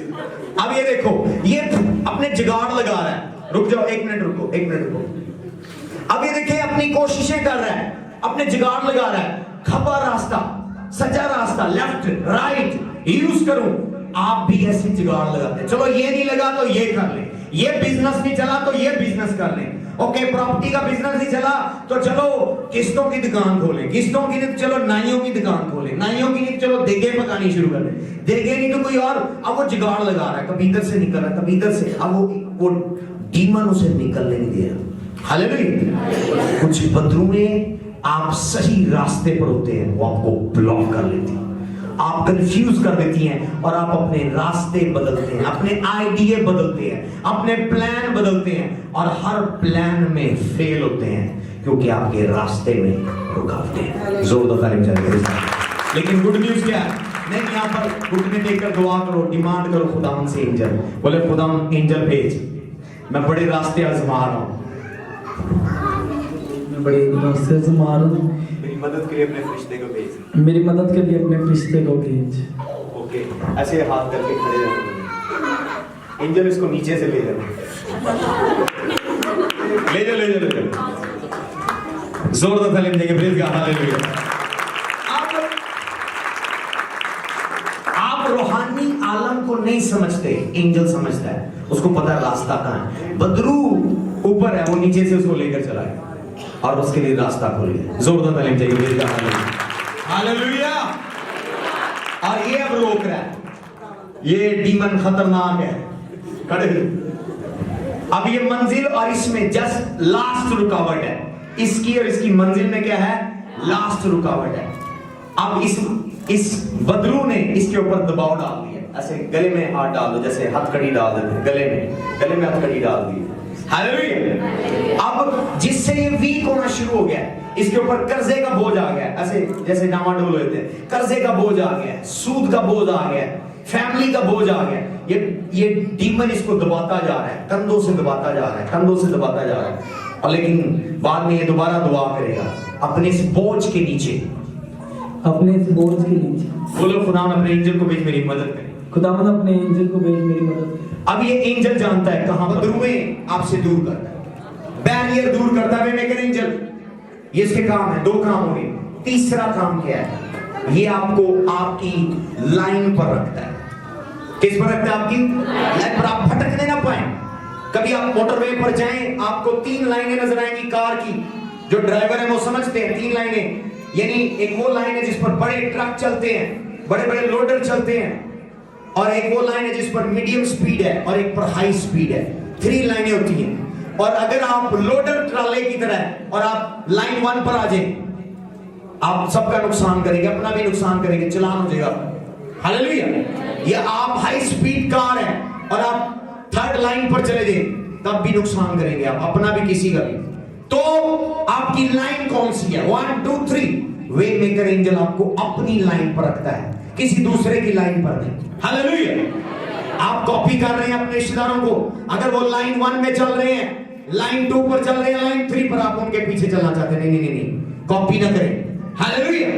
S1: अब ये देखो, ये अपने जुगाड़ लगा रहा है। रुक जाओ, एक मिनट रुको, एक मिनट रुको। अब ये देखिए अपनी कोशिशें कर रहा है, अपने जुगाड़ लगा रहा है। खब्बा रास्ता, सच्चा रास्ता, लेफ्ट राइट यूज करूं। आप भी ऐसे जुगाड़ लगाते हैं, चलो ये नहीं लगा तो ये कर ले, ये बिजनेस नहीं चला तो ये बिजनेस कर ले। ओके, प्रॉपर्टी का बिजनेस नहीं चला तो चलो किस्तों की दुकान खोले, किस्तों की नहीं तो चलो नाइयों की दुकान खोले, नाइयों की नहीं तो चलो देगे पकानी शुरू कर दे, देगे नहीं तो कोई और। अब वो जुगाड़ लगा रहा है, कभी इधर से निकल रहा है, कभी इधर से। अब वो डीमन उसे निकलने नहीं दे रहा। हालेलुया। कुछ बदरुएं आप सही रास्ते पर होते हैं, वो आपको ब्लॉक कर लेती हैं, आप कंफ्यूज कर देती हैं और आप अपने रास्ते बदलते हैं, अपने आइडिया बदलते हैं, अपने प्लान बदलते हैं और हर प्लान में फेल होते हैं क्योंकि आपके रास्ते में रुकावटें हैं। जोरदार तालीम चाहिए। लेकिन गुड न्यूज क्या है? नहीं, यहाँ पर घुटने टेकर दुआ करो, डिमांड करो खुदावन से एंजल, बोले खुदावन एंजल भेज, मैं बड़े रास्ते आजमा रहा हूँ,
S2: मैं बड़े रास्ते आजमा रहा हूँ,
S1: मेरी मदद के लिए अपने फरिश्ते को भेज,
S2: मेरी मदद के लिए अपने फरिश्ते को भेज।
S1: ओके, ऐसे हाथ करके खड़े रहना, एंजल इसको नीचे से ले जाना, ले जाओ, ले जाओ, ले जाओ। जोरदार तालीम देंगे, प्रेज़ गॉड, हालेलुया। आप रूहानी आलम को नहीं समझते, एंजल समझता है, उसको पता है रास्ता कहाँ है। बदरू ऊपर है, वो नीचे से उसको लेकर चला गया और उसके लिए रास्ता खोल गया। जोरदार तालीम चाहिए, प्रेज़ गॉड, हालेलुया। और ये अब रोक रहा है, ये डीमन खतरनाक है, खड़े। अब ये मंजिल और इसमें जस्ट लास्ट रुकावट है, इसकी और इसकी मंजिल में क्या है? लास्ट रुकावट है। अब इस बदरू ने इसके ऊपर दबाव डाल दिया, ऐसे गले में हाथ डाल दो, जैसे हथकड़ी डाल देते हैं गले में हथकड़ी डाल दी। हालेलुया। अब जिससे ये वीक होना शुरू हो गया, इसके ऊपर कर्जे का बोझ आ गया, ऐसे जैसे डामाडोल होते हैं, कर्जे का बोझ आ गया, सूद का बोझ आ गया, फैमिली का बोझ आ गया। ये डीमन इसको दबाता जा रहा है, कंधों से दबाता जा रहा है, कंधों से दबाता जा रहा है। और लेकिन बाद में ये दोबारा दुआ करेगा, अपने इस बोझ के नीचे,
S2: अपने इस बोझ के नीचे
S1: बोलो खुदावन अपने एंजल को भेज, मेरी मदद करे।
S2: खुदावन अपने एंजल को भेज, मेरी मदद करे।
S1: अब ये एंजल जानता है कहां बदरुएं आपसे दूर करता है, बैरियर दूर करता है, मेकर एंजल। ये इसके काम है, दो काम हो गए। तीसरा काम क्या है? ये आपको आपकी लाइन पर रखता है। किस पर रखता है? आपकी लाइन पर, आप भटकने ना पाए। कभी आप मोटरवे पर जाएं, आपको 3 लाइनें नजर आएंगी कार की, जो ड्राइवर है वो समझते हैं 3 लाइनें, यानी एक वो लाइन है जिस पर बड़े ट्रक चलते हैं, बड़े बड़े लोडर चलते हैं, और एक वो लाइन है जिस पर मीडियम स्पीड है और एक पर हाई स्पीड है। 3 लाइनें होती हैं। और अगर आप लोडर ट्राले की तरह और आप लाइन 1 पर आ जाए, आप सबका नुकसान करेंगे, अपना भी नुकसान करेंगे, चलान हो जाएगा। हालेलुया। ये आप हाई स्पीड कार है और आप 3rd लाइन पर चले जाए, तब भी नुकसान करेंगे आप, अपना भी किसी का भी। तो आपकी लाइन कौन सी है? 1 2 3। वे मेकर एंजल आपको अपनी लाइन पर रखता है, किसी दूसरे की लाइन पर नहीं। हालेलुया। आप कॉपी कर रहे हैं अपने रिश्तेदारों को, अगर वो लाइन 1 में चल रहे हैं, लाइन 2 पर चल रहे हैं, लाइन 3 पर आप उनके पीछे चलना चाहते हैं, नहीं नहीं नहीं, कॉपी ना करें। हालेलुया।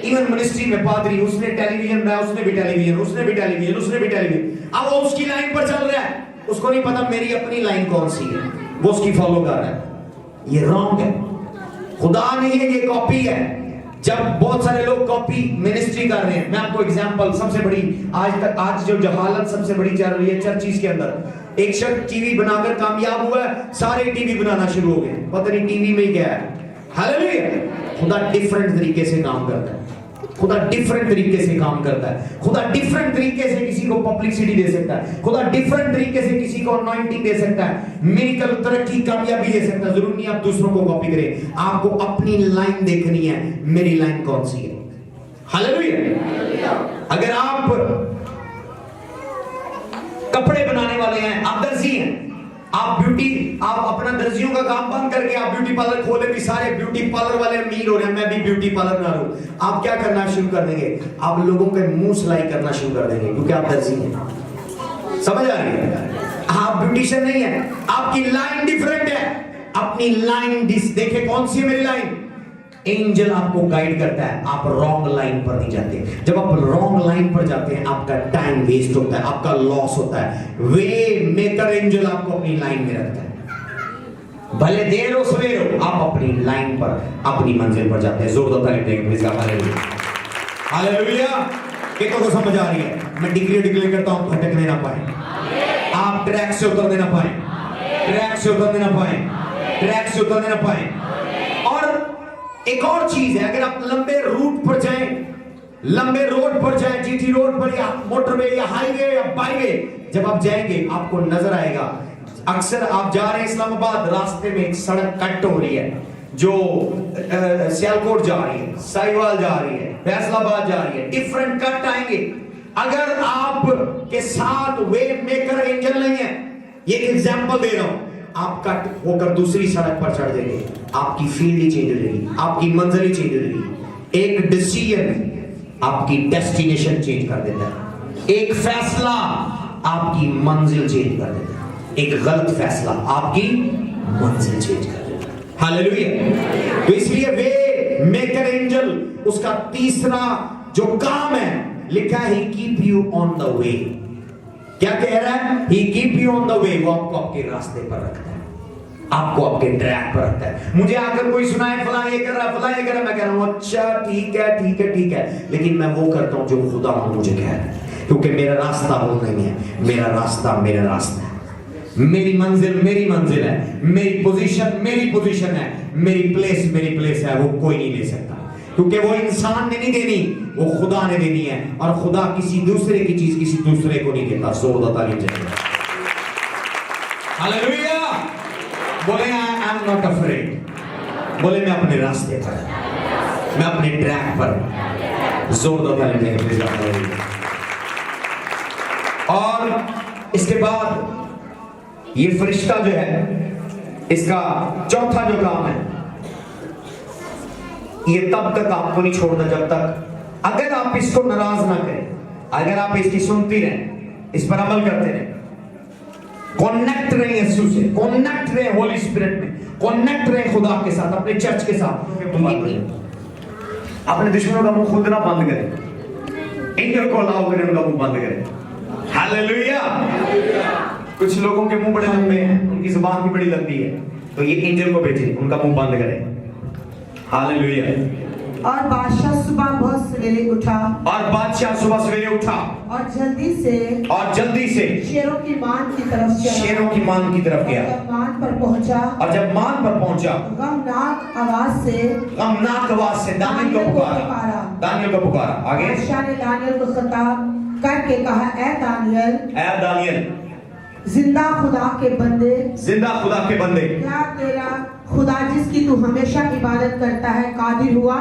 S1: इवन मिनिस्ट्री में पादरी, उसने टेलीविजन बनाया, उसने भी टेलीविजन, उसने भी टेलीविजन, उसने भी टेलीविजन। अब वो उसकी लाइन पर चल रहा है, उसको नहीं पता मेरी अपनी लाइन कौन सी है, वो उसकी फॉलो कर रहा है। ये रॉन्ग है, खुदा नहीं है, ये कॉपी है। जब बहुत सारे लोग कॉपी मिनिस्ट्री कर रहे हैं, मैं आपको एग्जांपल, सबसे बड़ी आज जो जहालत सबसे बड़ी चल रही है चर्चिस के अंदर, एक शख्स टीवी बनाकर कामयाब हुआ है, सारे टीवी बनाना शुरू हो गए, पता नहीं टीवी में क्या है। हालेलुया। खुदा डिफरेंट तरीके से काम करता है, खुदा डिफरेंट तरीके से काम करता है, खुदा डिफरेंट तरीके से किसी को पब्लिसिटी दे सकता है, खुदा डिफरेंट तरीके से किसी को अनॉइंटिंग दे सकता है, मिरेकल, तरक्की, कामयाबी दे सकता है। जरूर नहीं आप दूसरों को कॉपी करें, आपको अपनी लाइन देखनी है, मेरी लाइन कौन सी है। हालेलुया। अगर आप कपड़े बनाने वाले हैं, आप दर्जी हैं, आप अपना दर्जियों का काम बंद करके आप ब्यूटी पार्लर खोले भी, सारे ब्यूटी पार्लर वाले अमीर हो रहे हैं, मैं भी ब्यूटी पार्लर ना रहूं। आप क्या करना शुरू कर देंगे? आप लोगों के मुंह सिलाई करना शुरू कर देंगे, क्योंकि आप दर्जी हैं। समझ आ रही है? आप ब्यूटिशियन नहीं है, आपकी लाइन डिफरेंट है। अपनी लाइन देखे, कौन सी है मेरी लाइन? एंजल आपको गाइड करता है, आप रॉन्ग लाइन पर नहीं जाते। जब आप रॉन्ग लाइन पर जाते हैं, आपका टाइम वेस्ट होता है, आपका लॉस होता है। वे मेकर एंजल आपको अपनी लाइन में रखता है, भले देर हो सवेर हो, आप अपनी लाइन पर, अपनी मंजिल पर जाते हैं। जोरदार ताली देंगे। हालेलुया। कितनों को समझ आ रही है? मैं डिक्लेयर करता हूं, भटकने ना पाए, आप ट्रैक से उतरने ना पाए, ट्रैक से उतरने ना पाए, ट्रैक से उतरने ना पाए। और एक और चीज है, अगर आप लंबे रूट पर जाएं, लंबे रोड पर जाएं, जीटी रोड पर या मोटरवे या हाईवे या बाईवे, जब आप जाएंगे आपको नजर आएगा, अक्सर आप जा रहे हैं इस्लामाबाद, रास्ते में एक सड़क कट हो रही है जो सियालकोट जा रही है, साहिवाल जा रही है, फैसलाबाद जा रही है, डिफरेंट कट आएंगे। अगर आप के साथ वे मेकर एंजल नहीं है, ये एग्जांपल दे रहा हूं, आप कट होकर दूसरी सड़क पर चढ़ जाएंगे, आपकी फील्ड ही चेंज हो जाएगी, आपकी मंजिल ही चेंज हो जाएगी। एक डिसीजन आपकी डेस्टिनेशन चेंज कर देता है, एक फैसला आपकी मंजिल चेंज कर देता है, एक गलत फैसला आपकी मंजिल चेंज कर देता है। हालेलुया। तो इसलिए वे मेकर एंजल, उसका तीसरा जो काम है, लिखा है, he keep you on the way. क्या कह रहा है? He keep you on the way. वो आपको आपके रास्ते पर रखता है, आपको आपके ट्रैक पर रखता है। मुझे आकर कोई सुनाए फला ये कर रहा, फला ये कर रहा, मैं कह रहा हूं अच्छा ठीक है ठीक है ठीक है, लेकिन मैं वो करता हूं जो खुदा मुझे कह रहा है, क्योंकि मेरा रास्ता वो नहीं है, मेरा रास्ता है, मेरी मंजिल है, मेरी पोजीशन है, मेरी प्लेस है, वो कोई नहीं ले सकता, क्योंकि वो इंसान ने नहीं देनी, वो खुदा ने देनी है। और खुदा किसी दूसरे की चीज किसी दूसरे को नहीं देता। जोरदार ताली चाहिए। हालेलुया। बोले आई एम नॉट अफ्रेड, बोले मैं अपने रास्ते पर, मैं अपने ट्रैक पर। जोरदार ताली चाहिए। और इसके बाद ये फरिश्ता जो है, इसका चौथा जो काम है, ये तब तक आपको नहीं छोड़ना जब तक, अगर आप इसको नाराज ना करें, अगर आप इसकी सुनती रहें, इस पर अमल करते रहें, कनेक्ट रहें यीशु से, कनेक्ट रहें होली स्पिरिट में, कनेक्ट रहें खुदा के साथ, अपने चर्च के साथ। अपने दुश्मनों का मुंह खुद ना बंद करें, एंजल को अलाउ करें उनका मुंह बंद करें। हालेलुया। कुछ लोगों के मुंह बड़े लंबे हैं, उनकी जुबान भी बड़ी लंबी है, तो ये एंजल को भेजें, उनका मुंह बंद करें। हालेलुया।
S3: और बादशाह सुबह बहुत सवेरे उठा, और जल्दी से शेरों की मान की तरफ गया।
S1: और जब मान पर पहुंचा,
S3: गमनाक आवाज से
S1: दानियल को पुकारा। आगे
S3: बादशाह ने दानियल को खिताब करके कहा, ऐ दानियल, जिंदा खुदा के बंदे, क्या तेरा खुदा जिसकी तू हमेशा इबादत करता है कादिर हुआ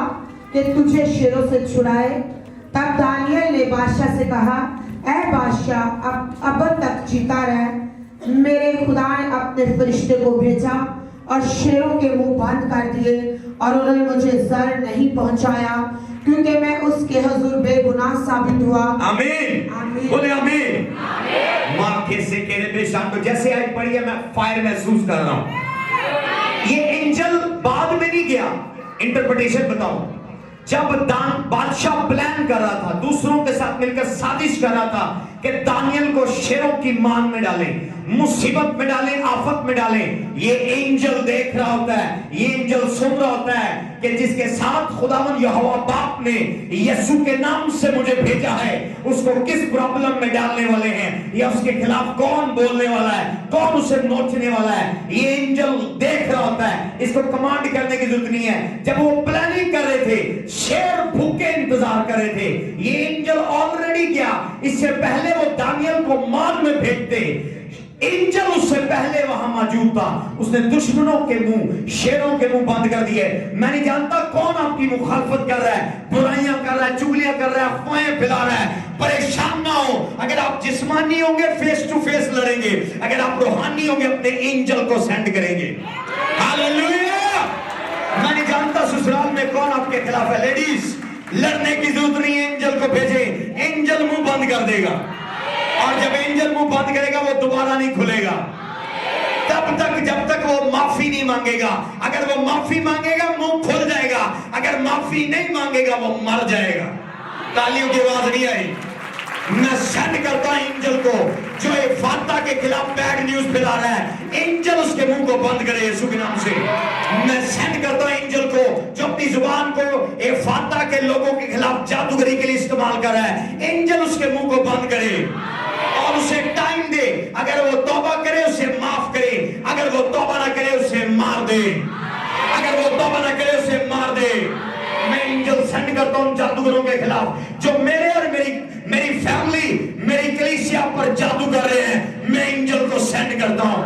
S3: कि तुझे शेरों से छुड़ाए? तब दानियल ने बादशाह से कहा, ऐ बादशाह, अब तक जीता रह। मेरे खुदा ने अपने फरिश्ते को भेजा और शेरों के मुंह बंद कर दिए, और उन्होंने मुझे जर नहीं पहुंचाया, क्योंकि मैं उसके हुजूर बेगुनाह साबित हुआ।
S1: आमीन। बोले आमीन। मां कैसे कह रहे शाम को, जैसे आज पढ़ी है, मैं फायर महसूस कर रहा हूं। ये एंजल बाद में नहीं गया, इंटरप्रिटेशन बताऊं। जब बादशाह प्लान कर रहा था, दूसरों के साथ मिलकर साजिश कर रहा था कि दानियल को शेरों की मान में डालें, मुसीबत में डालें, आफत में डालें, ये एंजल देख रहा होता है, ये एंजल सुन रहा होता है कि जिसके साथ खुदावन यहोवा बाप ने यीशु के नाम से मुझे भेजा है, उसको किस प्रॉब्लम में डालने वाले हैं, या उसके खिलाफ कौन बोलने वाला है, कौन उसे नोचने वाला है। ये एंजल देख रहा होता है, इसको कमांड करने की जरूरत नहीं है। जब वो प्लानिंग कर रहे थे, शेर भूखे इंतजार कर रहे थे, ये एंजल ऑलरेडी गया, इससे पहले वो दानियल को मान में भेजते, एंजल उससे पहले वहां मौजूद था। उसने दुश्मनों के मुंह, शेरों के मुंह बंद कर दिए। मैं नहीं जानता कौन आपकी मुखालफत कर रहा है, बुराइयां कर रहा है, चुगलियां कर रहा है, अफवाहें फैला रहा है। परेशान ना हो। अगर आप जिस्मानी होंगे फेस टू फेस लड़ेंगे, अगर आप रूहानी होंगे अपने एंजल को सेंड करेंगे। हालेलुया। मैं नहीं जानता ससुराल में कौन आपके खिलाफ है। लेडीज, लड़ने की जरूरत नहीं है, एंजल को भेजे, एंजल मुंह बंद कर देगा। और जब एंजल मुंह बंद करेगा वो दोबारा नहीं खुलेगा तब तक जब तक वो माफी नहीं मांगेगा। अगर वो माफी मांगेगा मुंह खुल जाएगा, अगर माफी नहीं मांगेगा वो मर जाएगा। तालियों की आवाज नहीं आई। मैं सेंड करता हूं एंजल को जो फाता के खिलाफ बैड न्यूज फैला रहा है, एंजल उसके मुंह को बंद करे यीशु के नाम से। मैं सेंड करता हूं एंजल को जो अपनी जुबान को फाता के लोगों के खिलाफ जादूगरी के लिए इस्तेमाल कर रहा है, एंजल उसके मुंह को बंद करे और उसे टाइम दे। अगर वो तौबा करे उसे माफ करे, अगर वो तौबा ना करे उसे मार दे, अगर वो तौबा ना करे उसे मार दे। मैं एंजल सेंड करता हूं जादूगरों के खिलाफ जो मेरे और मेरी फैमिली, मेरी कलीसिया पर जादू कर रहे हैं। मैं एंजल को सेंड करता हूं,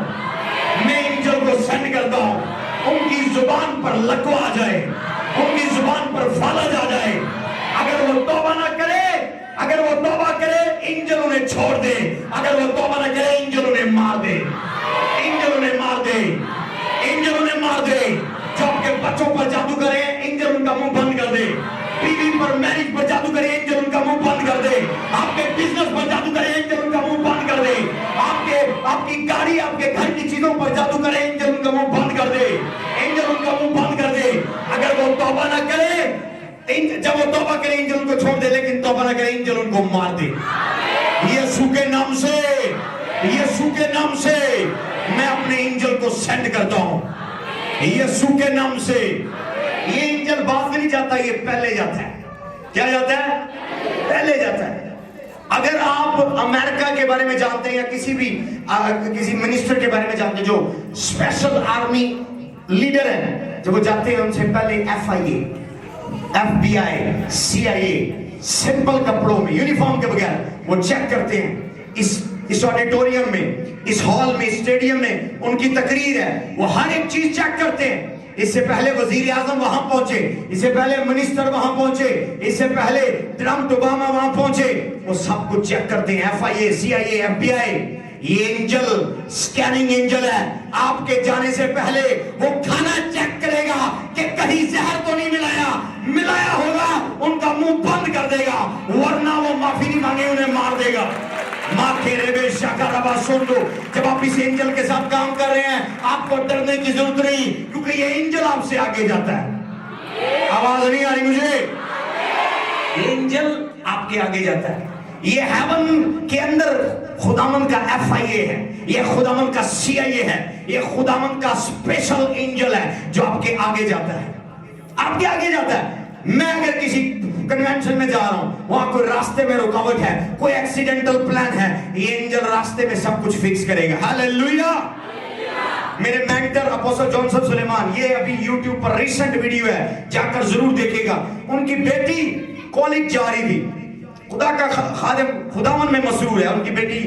S1: मैं एंजल को सेंड करता हूं। उनकी जुबान पर लकवा आ जाए, उनकी जुबान पर फालज आ जाए। अगर वो तौबा ना करे, अगर वो तौबा करे एंजल उन्हें छोड़ दे, अगर वो तौबा ना करे एंजल उन्हें मार दे, एंजल उन्हें मार दे, एंजल उन्हें मार दे। जो आपके बच्चों पर जादू करे एंजल उनका मुंह बंद कर दे। बीवी पर, मैरिज पर जादू करे एंजल उनका मुंह बंद कर दे। आपके बिजनेस पर जादू करे एंजल उनका मुंह बंद कर दे। आपकी गाड़ी, आपके घर की चीजों पर जादू करे एंजल उनका मुंह बंद कर दे, एंजल उनका मुंह बंद कर दे। अगर वो तौबा ना करे, जब वो तौबा करे एंजल उनको छोड़ दे, लेकिन तौबा ना करे एंजल उनको मार दे। यीशु के नाम से, यीशु के नाम से मैं अपने एंजल को सेंड करता हूं, यीशु के नाम से। ये एंजल बाद में नहीं जाता, ये पहले जाता है। क्या जाता है? पहले जाता है। अगर आप अमेरिका के बारे में जानते हैं या किसी मिनिस्टर के बारे में जानते हैं जो स्पेशल आर्मी लीडर है, जब वो जाते हैं उनसे पहले FIA, FBI, CIA सिंपल कपड़ों में, यूनिफॉर्म के बगैर वो चेक करते हैं। इस ऑडिटोरियम में, इस हॉल में, स्टेडियम में उनकी तकरीर है, वो हर एक चीज चेक करते हैं। इससे पहले वजीर आजम वहां पहुंचे, इससे पहले मिनिस्टर वहां पहुंचे, इससे पहले ट्रम्प ओबामा वहां पहुंचे, वो सब कुछ चेक करते हैं। FIA, CIA, FBI। ये एंजल स्कैनिंग एंजल है। आपके जाने से पहले वो खाना चेक करेगा कि कहीं जहर तो नहीं मिलाया होगा, उनका मुंह बंद कर देगा, वरना वो माफी नहीं मांगे उन्हें मार देगा। सुन लो, जब आप इस एंजल के साथ काम कर रहे हैं आपको डरने की जरूरत नहीं, क्योंकि ये एंजल आपसे आगे जाता है। आवाज नहीं आ रही मुझे? एंजल आपके आगे जाता है। ये हेवन के अंदर खुदामंद का FIA है, ये खुदामंद का CIA है, ये खुदामंद का स्पेशल एंजल है जो आपके आगे जाता है, आपके आगे जाता है। मैं अगर किसी कन्वेंशन में जा रहा हूं, वहां कोई रास्ते में रुकावट है, कोई एक्सीडेंटल प्लान है, ये एंजल रास्ते में सब कुछ फिक्स करेगा। हालेलुया। मेरे मेंटर अपोस्टल जोसेफ सुलेमान, ये अभी YouTube पर रिसेंट वीडियो है, जाकर जरूर देखिएगा। उनकी बेटी कॉलेज जा रही थी, खुदा का खादिम खुदावन में मसरूर है। उनकी बेटी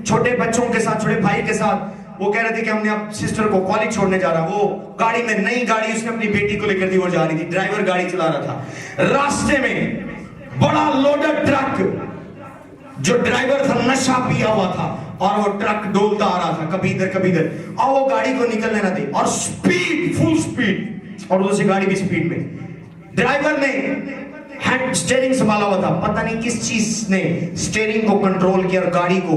S1: छोटे बच्चों के साथ, छोटे भाई के साथ, वो कह रहे थे कि हमने अब सिस्टर को कॉलेज छोड़ने जा रहा। वो गाड़ी में, नई गाड़ी उसने अपनी बेटी को लेकर दी, वो जा रही थी, ड्राइवर गाड़ी चला रहा था। रास्ते में बड़ा लोडेड ट्रक, जो ड्राइवर था नशा पिया हुआ था और वो ट्रक डोलता आ रहा था, कभी इधर कभी इधर, और वो गाड़ी को निकलने ना दी और स्पीड, फुल स्पीड, और दूसरी गाड़ी भी स्पीड में। ड्राइवर ने हैंड स्टीयरिंग संभाला हुआ था, पता नहीं किस चीज ने स्टीयरिंग को कंट्रोल किया और गाड़ी को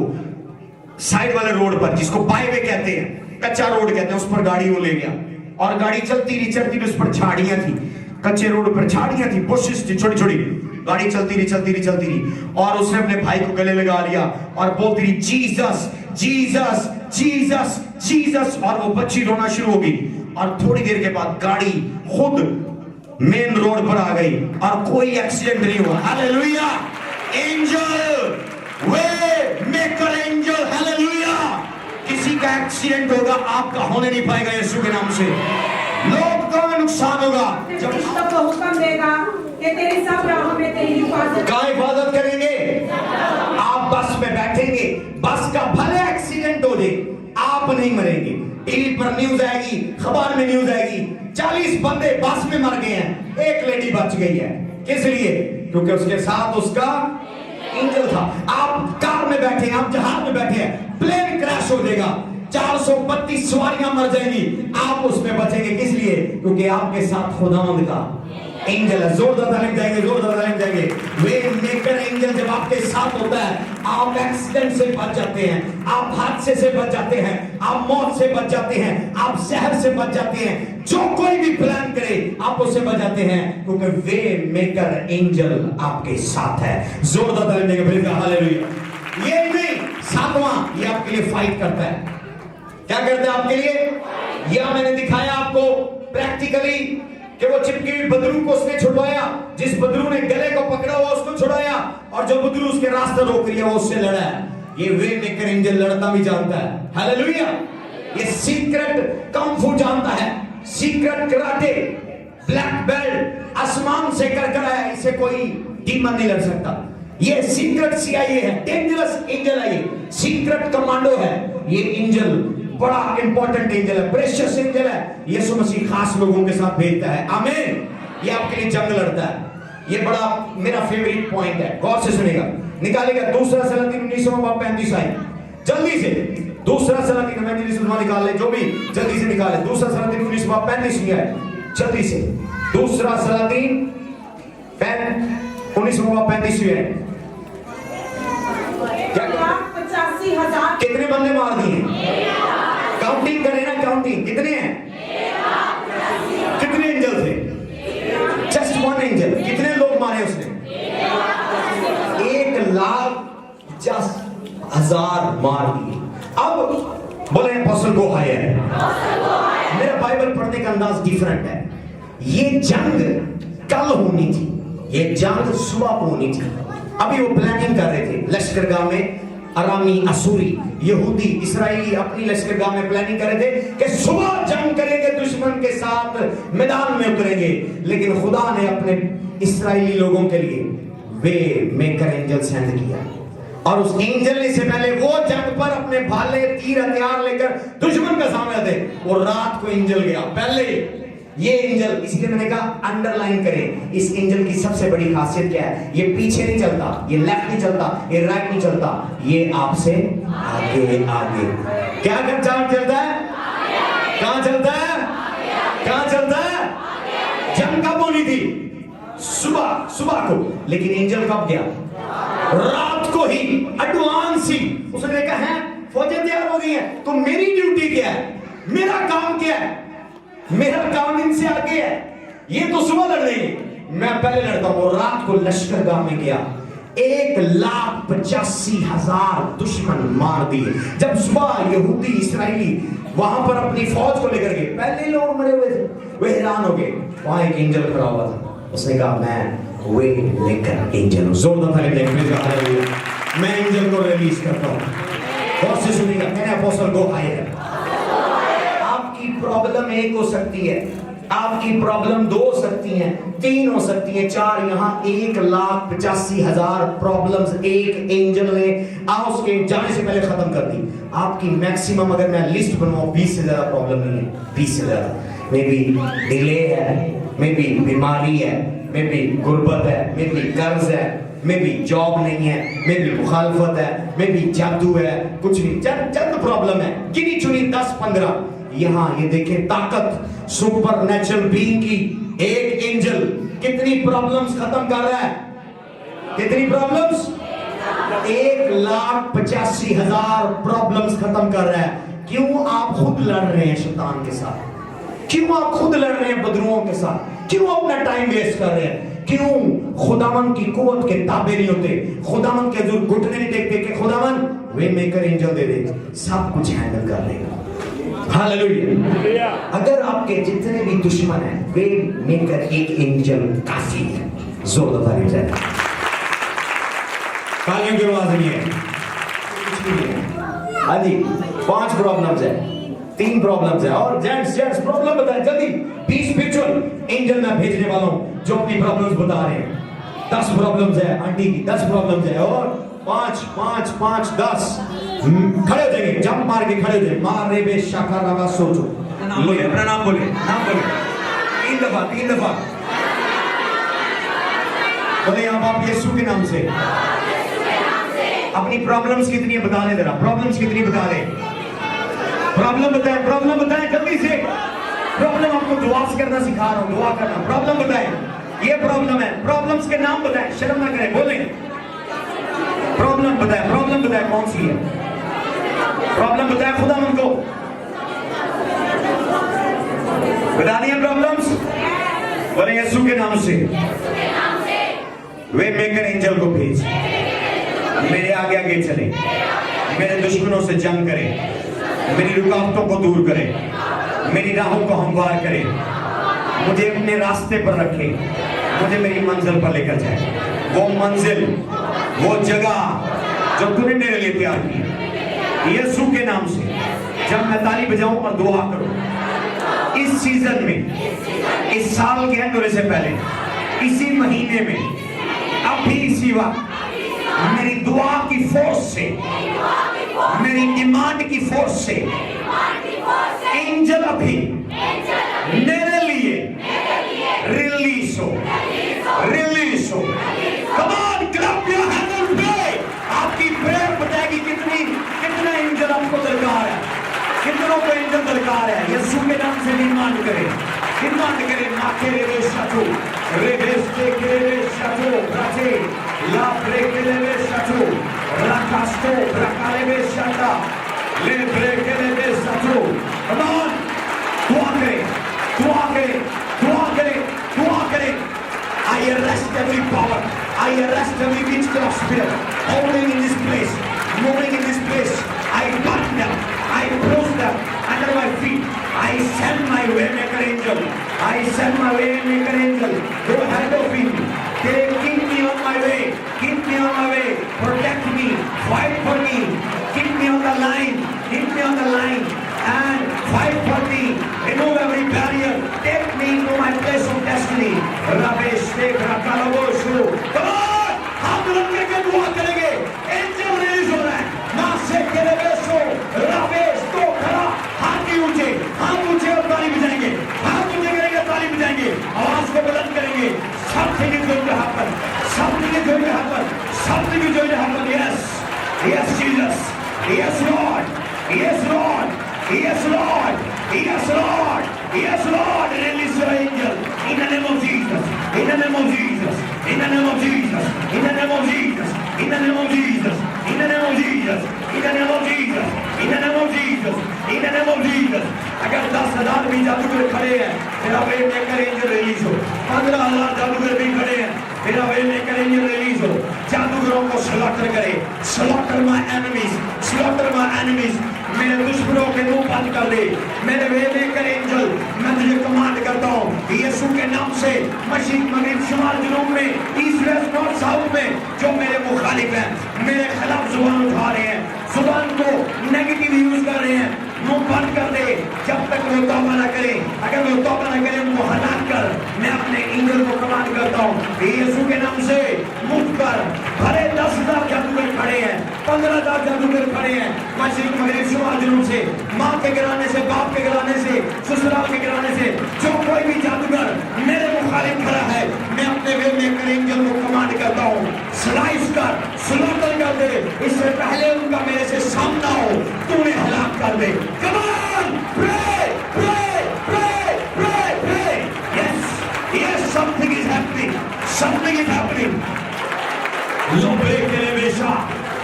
S1: साइड वाले रोड पर, जिसको बाईवे कहते हैं, कच्चा रोड कहते हैं, उस पर गाड़ी वो ले गया। और गाड़ी चलती रही, उस पर झाड़ियां थी, कच्चे रोड पर झाड़ियां थी, बुशेस थी छोटी छोटी। गाड़ी चलती रही और उसने अपने भाई को गले लगा लिया और बोलती रही जीसस जीसस जीसस जीसस, और वो बच्ची रोना शुरू हो गई। और थोड़ी देर के बाद गाड़ी खुद मेन रोड पर आ गई और कोई एक्सीडेंट नहीं हुआ। हालेलुया। एंजल, वे मेकर एंजल, हालेलुया। किसी का एक्सीडेंट होगा, आपका होने नहीं पाएगा यीशु के नाम से। लोग का नुकसान होगा
S3: जब को हुक्म देगा कि तेरी सब राहों में तेरी हिफाजत
S1: करेंगे। आप बस में बैठेंगे, बस का भले एक्सीडेंट एक्सीडेंट हो जाए, आप नहीं मरेंगे। टीवी पर न्यूज आएगी, खबर में न्यूज आएगी, 40 बंदे बस में मर गए हैं, एक लेडी बच गई है। किस लिए? क्योंकि उसके साथ उसका एंजल था। आप कार में बैठे हैं, आप जहाज में बैठे हैं, प्लेन क्रैश हो जाएगा, 432 सवारियां मर जाएंगी, आप उसमें बचेंगे। किस लिए? क्योंकि आपके साथ खुदावंद का एंजल है। जोरदार तालीम जाएंगे, जोरदार तालीम जाएंगे। वे मेकर एंजल जब आपके साथ होता है, आप एक्सीडेंट से बच जाते हैं, आप हादसे से बच जाते हैं, आप मौत से बच जाते हैं, आप जहर से बच जाते हैं। जो कोई भी प्लान करे आप उससे बच जाते हैं, क्योंकि वे मेकर एंजल आपके साथ है। जोरदार तालीम देंगे, प्रेज़ गॉड, हालेलुया। ये नहीं, सातवां, ये आपके लिए फाइट करता है। क्या करता है आपके लिए? यह मैंने दिखाया आपको प्रैक्टिकली कि वो चिपकी हुई बदरू को उसने छुड़वाया, जिस बदरू ने गले को पकड़ा हुआ उसको छुड़ाया, और जो बदरू उसके रास्ता रोक रही है वो उससे लड़ा है। ये वे मेकर एंजल लड़ता भी जानता है। हालेलुया। ये सीक्रेट कंफू जानता है, सीक्रेट कराटे, ब्लैक बेल्ट, आसमान से कर आया, इसे कोई डीमन नहीं लड़ सकता। ये सीक्रेट CIA है, डेंजरस एंजल है, ये सीक्रेट कमांडो है। ये एंजल बड़ा इंपॉर्टेंट एंजल है, प्रेशियस एंजल है। यीशु मसीह खास लोगों के साथ भेजता है। आमीन। ये आपके लिए जंग लड़ता है। ये बड़ा मेरा फेवरेट पॉइंट है, गौर से सुनेगा। निकालेगा 2 सलातीन 19:35 आए, जल्दी से 2 सलातीन में निकाल ले, जो भी जल्दी से निकाले। 2 सलातीन 19:35 में आए, जल्दी से 2 सलातीन 19:35 में आए।
S3: 85,000
S1: कितने बंदे मार दिए? काउंटिंग करें ना, काउंटिंग कितने हैं? कितने एंजल थे? Just one angel. कितने लोग मारे उसने? 1,50,000 मार दिए। अब बोले अपोस्टल गो हायर। मेरा बाइबल पढ़ने का अंदाज डिफरेंट है। ये जंग कल होनी थी, ये जंग सुबह को होनी थी। अभी वो प्लानिंग कर रहे थे लश्करगाह में। अरामी, असुरी, यहूदी, इस्राएली अपनी लश्करगाह में प्लानिंग कर रहे थे कि सुबह जंग करेंगे, दुश्मन के साथ मैदान में उतरेंगे। लेकिन खुदा ने अपने इस्राएली लोगों के लिए वे मेकर एंजल सेंड किया, और उस एंजल ने से पहले वो जंग पर अपने भाले, तीर, हथियार लेकर दुश्मन के सामने थे। वो रात को एंजल गया पहले। ये एंजल, इसलिए मैंने कहा अंडरलाइन करें, इस एंजल की सबसे बड़ी खासियत क्या है? ये पीछे नहीं चलता, ये लेफ्ट नहीं चलता, ये राइट नहीं चलता, ये आपसे आगे आगे। क्या चलता है? कहां चलता है? कहां चलता है? जंग कब होनी थी? सुबह को। लेकिन एंजल कब गया? रात को ही, एडवांस ही। उसने देखा है फौजें तैयार हो गई हैं, तो मेरी ड्यूटी क्या है? मेरा काम क्या है? मेरा काम इनसे आगे है। ये तो सुबह लड़ रही है, मैं पहले लड़ता हूं। रात को लश्करगाह में गया, 1,85,000 दुश्मन मार दिए। जब सुबह यहूदी, इस्राएली वहां पर अपनी फौज को लेकर गए, पहले लोग मरे हुए थे, वे हैरान हो गए। वहां एक एंजल खड़ा हुआ था, उसने कहा मैं वे लेकर एंजल हूं। जोरदार ताली दें, मैं एंजल को रिलीज करता हूं। बहुत से सुनिएगा, मैंने अपोस्टल गो हायर। आपकी प्रॉब्लम एक हो सकती है, आपकी प्रॉब्लम 2 हो सकती हैं, 3 हो सकती हैं, 4। यहाँ 1,85,000 प्रॉब्लम्स एक एंजल ने उसके जाने से पहले खत्म कर दी। आपकी मैक्सिमम, अगर मैं लिस्ट बनवाऊं, 20 से ज्यादा प्रॉब्लम नहीं है। 20 से ज्यादा मे बी डिले है, मे बी बीमारी है, मे बी गुर्बत है, मे बी कर्ज है, मे बी जॉब नहीं है, मे बी मुखालफत है, मे बी जादू है, कुछ भी चंद प्रॉब्लम है, गिनी चुनी 10-15। यहां ये देखें ताकत सुपर नेचुरल बीइंग की। एक एंजल कितनी प्रॉब्लम्स खत्म कर रहा है? कितनी प्रॉब्लम्स? 1,85,000 प्रॉब्लम्स खत्म कर रहा है। क्यों आप खुद लड़ रहे हैं शैतान के साथ? क्यों आप खुद लड़ रहे हैं बदरुओं के साथ? क्यों अपना टाइम वेस्ट कर रहे हैं? क्यों खुदावन की कुव्वत के ताबे नहीं होते? खुदावन के जो घुटने नहीं टेकते कि खुदावन वे मेकर एंजल दे दे, सब कुछ हैंडल कर लेगा। हालेलुया। अगर आपके जितने भी दुश्मन हैं, वे मेकर एक एंजल काफी है। जोरदार ताली बजाएं। तालियों की आवाज नहीं है। हाँ जी, 5 प्रॉब्लम्स है, 3 प्रॉब्लम्स है। और जेंट्स प्रॉब्लम बताएं जल्दी। 20 स्पिरिचुअल एंजल मैं भेजने वाला हूं जो अपनी प्रॉब्लम्स बता रहे हैं। 10 प्रॉब्लम्स है आंटी की, 10 प्रॉब्लम्स है, और 5 5 5 10 खड़े हो जाइए, जंप मार के खड़े हो जाइए। मारे बे शाखा रवा सोचो, बोले अपना नाम बोले, नाम बोले 3 दफा बोले आप यीशु के नाम से। अपनी प्रॉब्लम्स कितनी है बता दे, जरा प्रॉब्लम्स कितनी बता दे, प्रॉब्लम बताएं जल्दी से। प्रॉब्लम आपको दुआ से करना सिखा रहा हूं, दुआ करना। प्रॉब्लम बताएं, ये प्रॉब्लम है, प्रॉब्लम्स के नाम बताएं, शर्म ना करें, बोलें प्रॉब्लम बताएं कौन सी है प्रॉब्लम, बताएं खुदा उनको बता दिए प्रॉब्लम्स। बोले यीशु के नाम से वे मेकर एंजल को भेज, मेरे आगे आगे चले, मेरे दुश्मनों से जंग करे, मेरी रुकावटों को दूर करे, मेरी राहों को हमवार करे, मुझे अपने रास्ते पर रखे, मुझे मेरी मंजिल पर लेकर जाए। वो मंजिल, वो जगह जो तूने मेरे लिए तैयार की, यीशु के नाम से जब मैं ताली बजाऊं और दुआ करूं इस सीजन में, इस साल के एंड होने से पहले, इसी महीने में, अभी इसी वक्त मेरी दुआ की फोर्स से, मेरी डिमांड की फोर्स से एंजल अभी मेरे लिए रिलीज हो। Come on, clap your hands and pray. आपकी प्रेयर बताएगी कितना एंजल आपको दरकार है, कितनों को एंजल दरकार है। यीशु के नाम से डिमांड करें, माथे रे शत्रु रेबेस्ते के रे शत्रु राचे ला ब्रेक रे शत्रु राकास्तो रकाले रे शता ले ब्रेक रे शत्रु। कम ऑन, दुआ करें। I arrest every power, I arrest every witchcraft spirit hovering in this place, moving in this place. I bind them, I bruise them under my feet. I send my waymaker angel, go ahead of me. Keep me on my way, protect me, fight for me, keep me on the line, and fight for me. Remove every barrier, take me to my place of destiny. Rabesh Dekh Rakalaboshu. Come on, हम लोग मिलकर दुआ करेंगे। Angel release हो रहा है, मां से केलेबेशो राबेश तो खड़ा, हाथ ऊंचे और ताली बजाएंगे, हाथ ऊंचे करेंगे, ताली बजाएंगे, आवाज को बुलंद करेंगे। Something is going to happen. Yes, Jesus. Yes, Lord. Release your angel in the name of Jesus. In the name of Jesus. अगर 10,000 भी जादूगर खड़े हैं, मेरा वे मेकर एंजल रिलीज हो। 15,000 जादूगर भी खड़े हैं, मेरा वे मेकर एंजल रिलीज हो। जादूगरों को स्लॉटर करे, स्लॉटर माय एनिमीज, मेरे दुश्मनों के मुंह बंद कर दे। मेरे वे मेकर एंजल, मैं तुझे कमांड करता हूँ यीशु के नाम से, मशीन मगरिब शुमाल जनूब में, ईस्ट वेस्ट नॉर्थ साउथ में जो मेरे मुखालिफ हैं, मेरे खिलाफ जुबान उठा रहे हैं, जुबान को नेगेटिव यूज कर रहे हैं, मुंह बंद कर दे जब तक वो तौबा न करे। अगर वो तौबा न करे उनको हलाक कर। मैं अपने एंजल को कमांड करता हूँ यीशु के नाम से, मुझ पर भले 10,000 जादूगर खड़े हैं, 15,000 जादूगर खड़े हैं, मशरिक मगरिब शुमाल जनूब से, माँ के गिराने से, बाप के गिराने से, ससुराल के गिराने से, जो कोई भी जादूगर मेरे मुखालिफ खड़ा है, मैं अपने वे मेकर एंजल को कमांड करता हूँ, स्लाइस कर, स्लॉटर कर दे। इससे पहले उनका मेरे से सामना हो, तू उन्हें हलाक कर दे। Come on, pray. Yes, something is happening. लोबे के लिए बेशा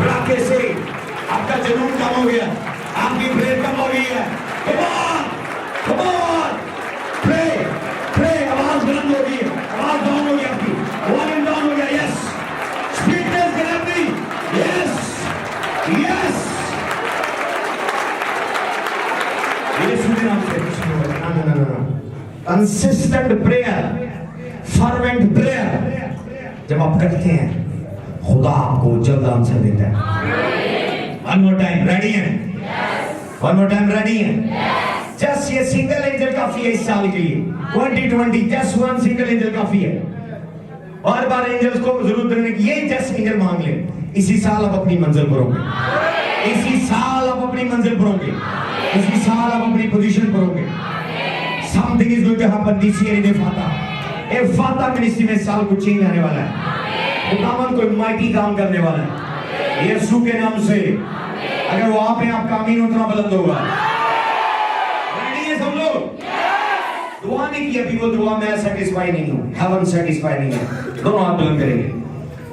S1: राके से आपका जुनून कम हो गया, आपकी प्रेयर कम हो गई है। Come on, pray. आवाज बुलंद हो गई, आवाज डाउन हो गई आपकी, वॉल्यूम डाउन हो गया। Yes, sweetness can help me. Yes. Consistent prayer, fervent prayer जब आप करते हैं, खुदा आपको जल्द आंसर देता है। One more time, ready हैं? Just ये सिंगल एंजल काफी है इस साल के लिए 2020, just one सिंगल एंजल काफी है। बार एंजल्स को जरूरत नहीं, ये जस्ट एंजल मांग ले। इसी साल आप अपनी मंजिल पर होंगे, इसी साल आप अपनी मंजिल पर होंगे, इसी साल आप अपनी पोजीशन पर होंगे। Something is going to happen this year in Ephata ministry में साल को चेंज आने वाला है। खुदावंद कोई माइटी काम करने वाला है यीशु के नाम से। अगर वहां पे आपका आमीन उतना बुलंद होगा। रेडी है सब लोग? दुआ नहीं की अभी, वो दुआ मैं सेटिस्फाई नहीं हूं, हेवन सेटिस्फाई नहीं है। दोनों हाथ बुलंद करेंगे,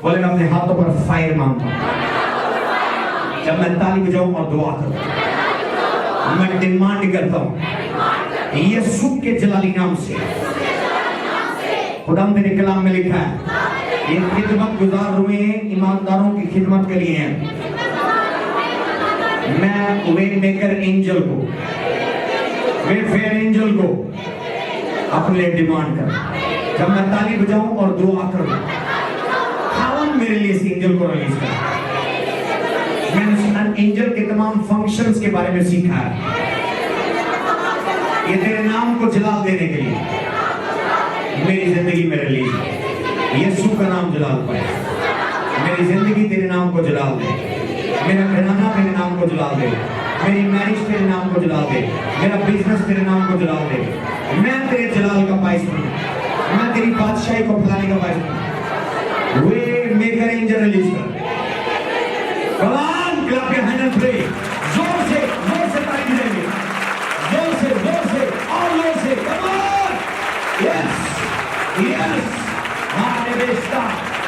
S1: बोले मैं अपने हाथों पर फायर मांगता हूं। जब मैं ताली बजाऊं और दुआ करूं, मैं डिमांड करता हूं यीशु के जलाली नाम से। खुदा मेरे कलाम में लिखा है ये खिदमत गुजार हुए ईमानदारों की खिदमत के लिए हैं। मैं वे मेकर एंजल को, वे फेयर एंजल को अपने लिए डिमांड कर। जब मैं ताली बजाऊं और दुआ करूं, खावन मेरे लिए इस एंजल को रिलीज कर। मैंने एंजल के तमाम फंक्शंस के बारे में सीखा है। ये तेरे नाम को जलाल देने के लिए मेरी जिंदगी में रिलीज है। यीशु का नाम जलाल पाए, मेरी जिंदगी तेरे नाम को जलाल दे, मेरा घराना तेरे नाम को जलाल दे, मेरी मैरिज तेरे नाम को जलाल दे, मेरा बिजनेस तेरे नाम को जलाल दे। मैं तेरे जलाल का बाइस हूं, मैं तेरी बादशाही को फैलाने का बाइस हूं। वे मेकर एंजल रिलीज कर। Come on, clap your hand and pray. जोर से ताली बजाएंगे, जोर से और जोर से। Come on, yes, yes. Mane besta,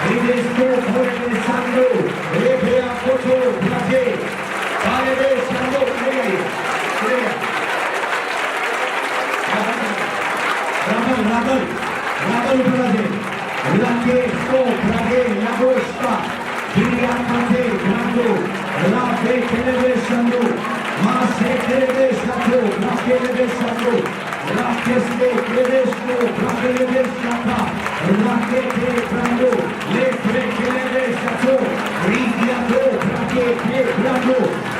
S1: ridesto, mone santo, rebea koto, blage, mane besta, pray. Rabal blage, blage, sto, blage, lagosta. Diria kante, blage, blage, kelebe santo, mase kelebe santo, blage kelebe santo. Rakeste Kredesko, Rakelebe Shaka, Rakete Brando, Lekre Kelebe Shato, Rigiato, Rakete Brando,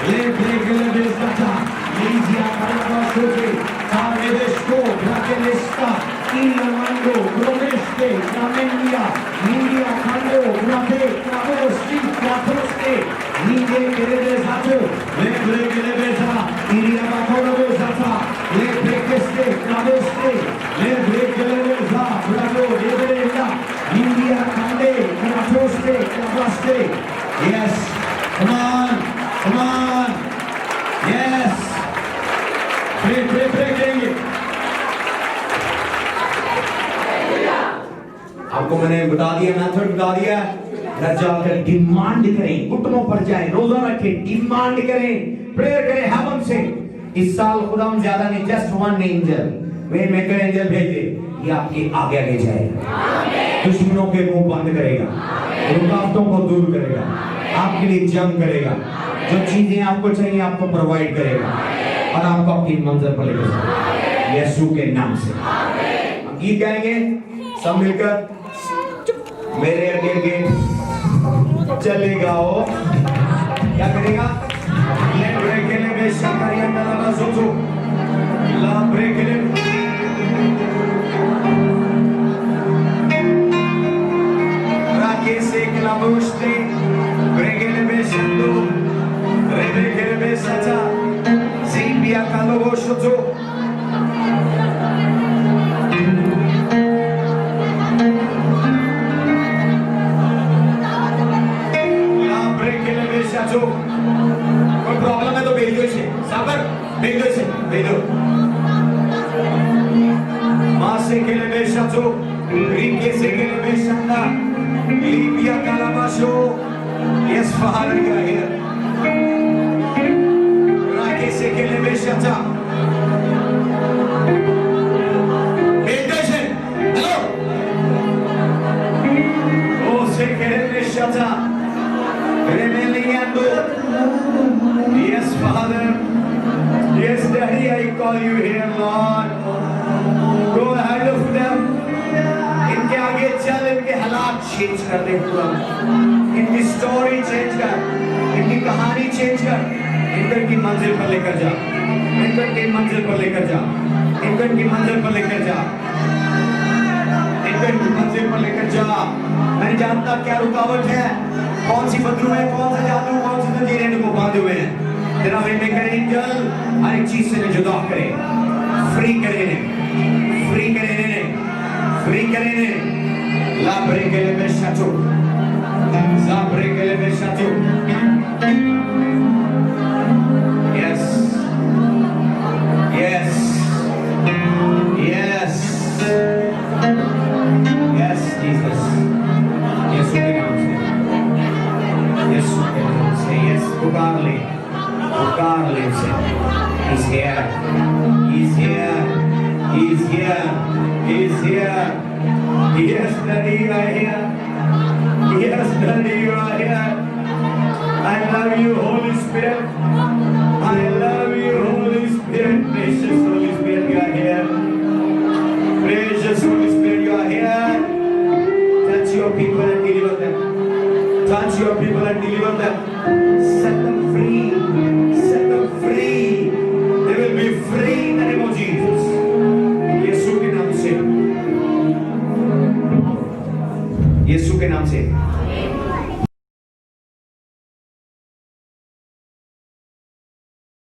S1: Lekre Kelebe Shata, Lizia Karabashote, Karedesko, Rakelesta, Ilamando, Groneste, Kamenia, Nidia Kando, Rate, Karosti, Karoste, Nide Kelebe Shato, Lekre Kelebe Shata, Iria Bakorobe Shata, Lekre Keste, Karoste, Lekre Kelebe Shata, Bravo, Leberenda, India Kande, Karoste, Karoste. Yes, come on, yes. Pray करेंगे। आपको मैंने बता दिया, method बता दिया। घर जाकर demand करें, घुटनों पर जाए, रोजा रखें, डिमांड करें, प्रेयर करें हेवन से। इस साल खुदा ज्यादा नहीं, जस्ट वन एंजल, वे मेकर एंजल भेज दे, ये आपके आगे जाएगा, दुश्मनों के मुंह बंद करेगा, रुकावटों को दूर करेगा, आपके लिए जंग करेगा, जो चीजें आपको चाहिए आपको प्रोवाइड करेगा और आपको अपनी मंजिल पर लेकर जाएगा यीशु के नाम से। हम गीत गाएंगे सब मिलकर, मेरे आगे चलेगा वो क्या करेगा? ले ब्रेक ले बेशकरिया तलवा सोचो ला ब्रेक ले राके से क्लाबोस्ते ब्रेक ले बेशंदो ब्रेक ले बेसचा जिबिया कालो सोचो जो कोई प्रॉब्लम है तो भेज दो इसे, साबर भेज दो इसे, भेज दो। माँ से केले बेशचो, रिके से केले बेशंदा, लीबिया कालाबाशो, यस फादर का है। राके से केले बेशचा, भेज दो इसे, हेलो। ओ से केले बेशचा Yes, Father. Yes, Daddy, I call you here, Lord. Go ahead of them. इनके आगे चल, इनके हालात चेंज कर दे पूरा, इनकी स्टोरी चेंज कर, इनकी कहानी चेंज कर, इनको इनकी मंजिल पर लेकर जा, इनको इनकी मंजिल पर लेकर जा, इनको इनकी मंजिल पर लेकर जा, इनको इनकी मंजिल पर लेकर जा। मैं जानता क्या रुकावट है, कौन सी बदलू है, कौन सा जादू, कौन सी जंजीरें इनको बांधे हुए हैं। तेरा वे मेकर एंजल हर एक चीज से जुदा करे, फ्री करे ने, फ्री करे ने, फ्री करे ने। ला ब्रेकेले में शाचो, ला ब्रेकेले में शाचो। Yes, yes, yes, yes, Jesus. Yes, के नाम से, yes के नाम से, yes, पुकार ले उसे। He's here, he's here, he's here, he's here. Yes, Daddy, you are here. Yes, Daddy, you are here. I love you, Holy Spirit.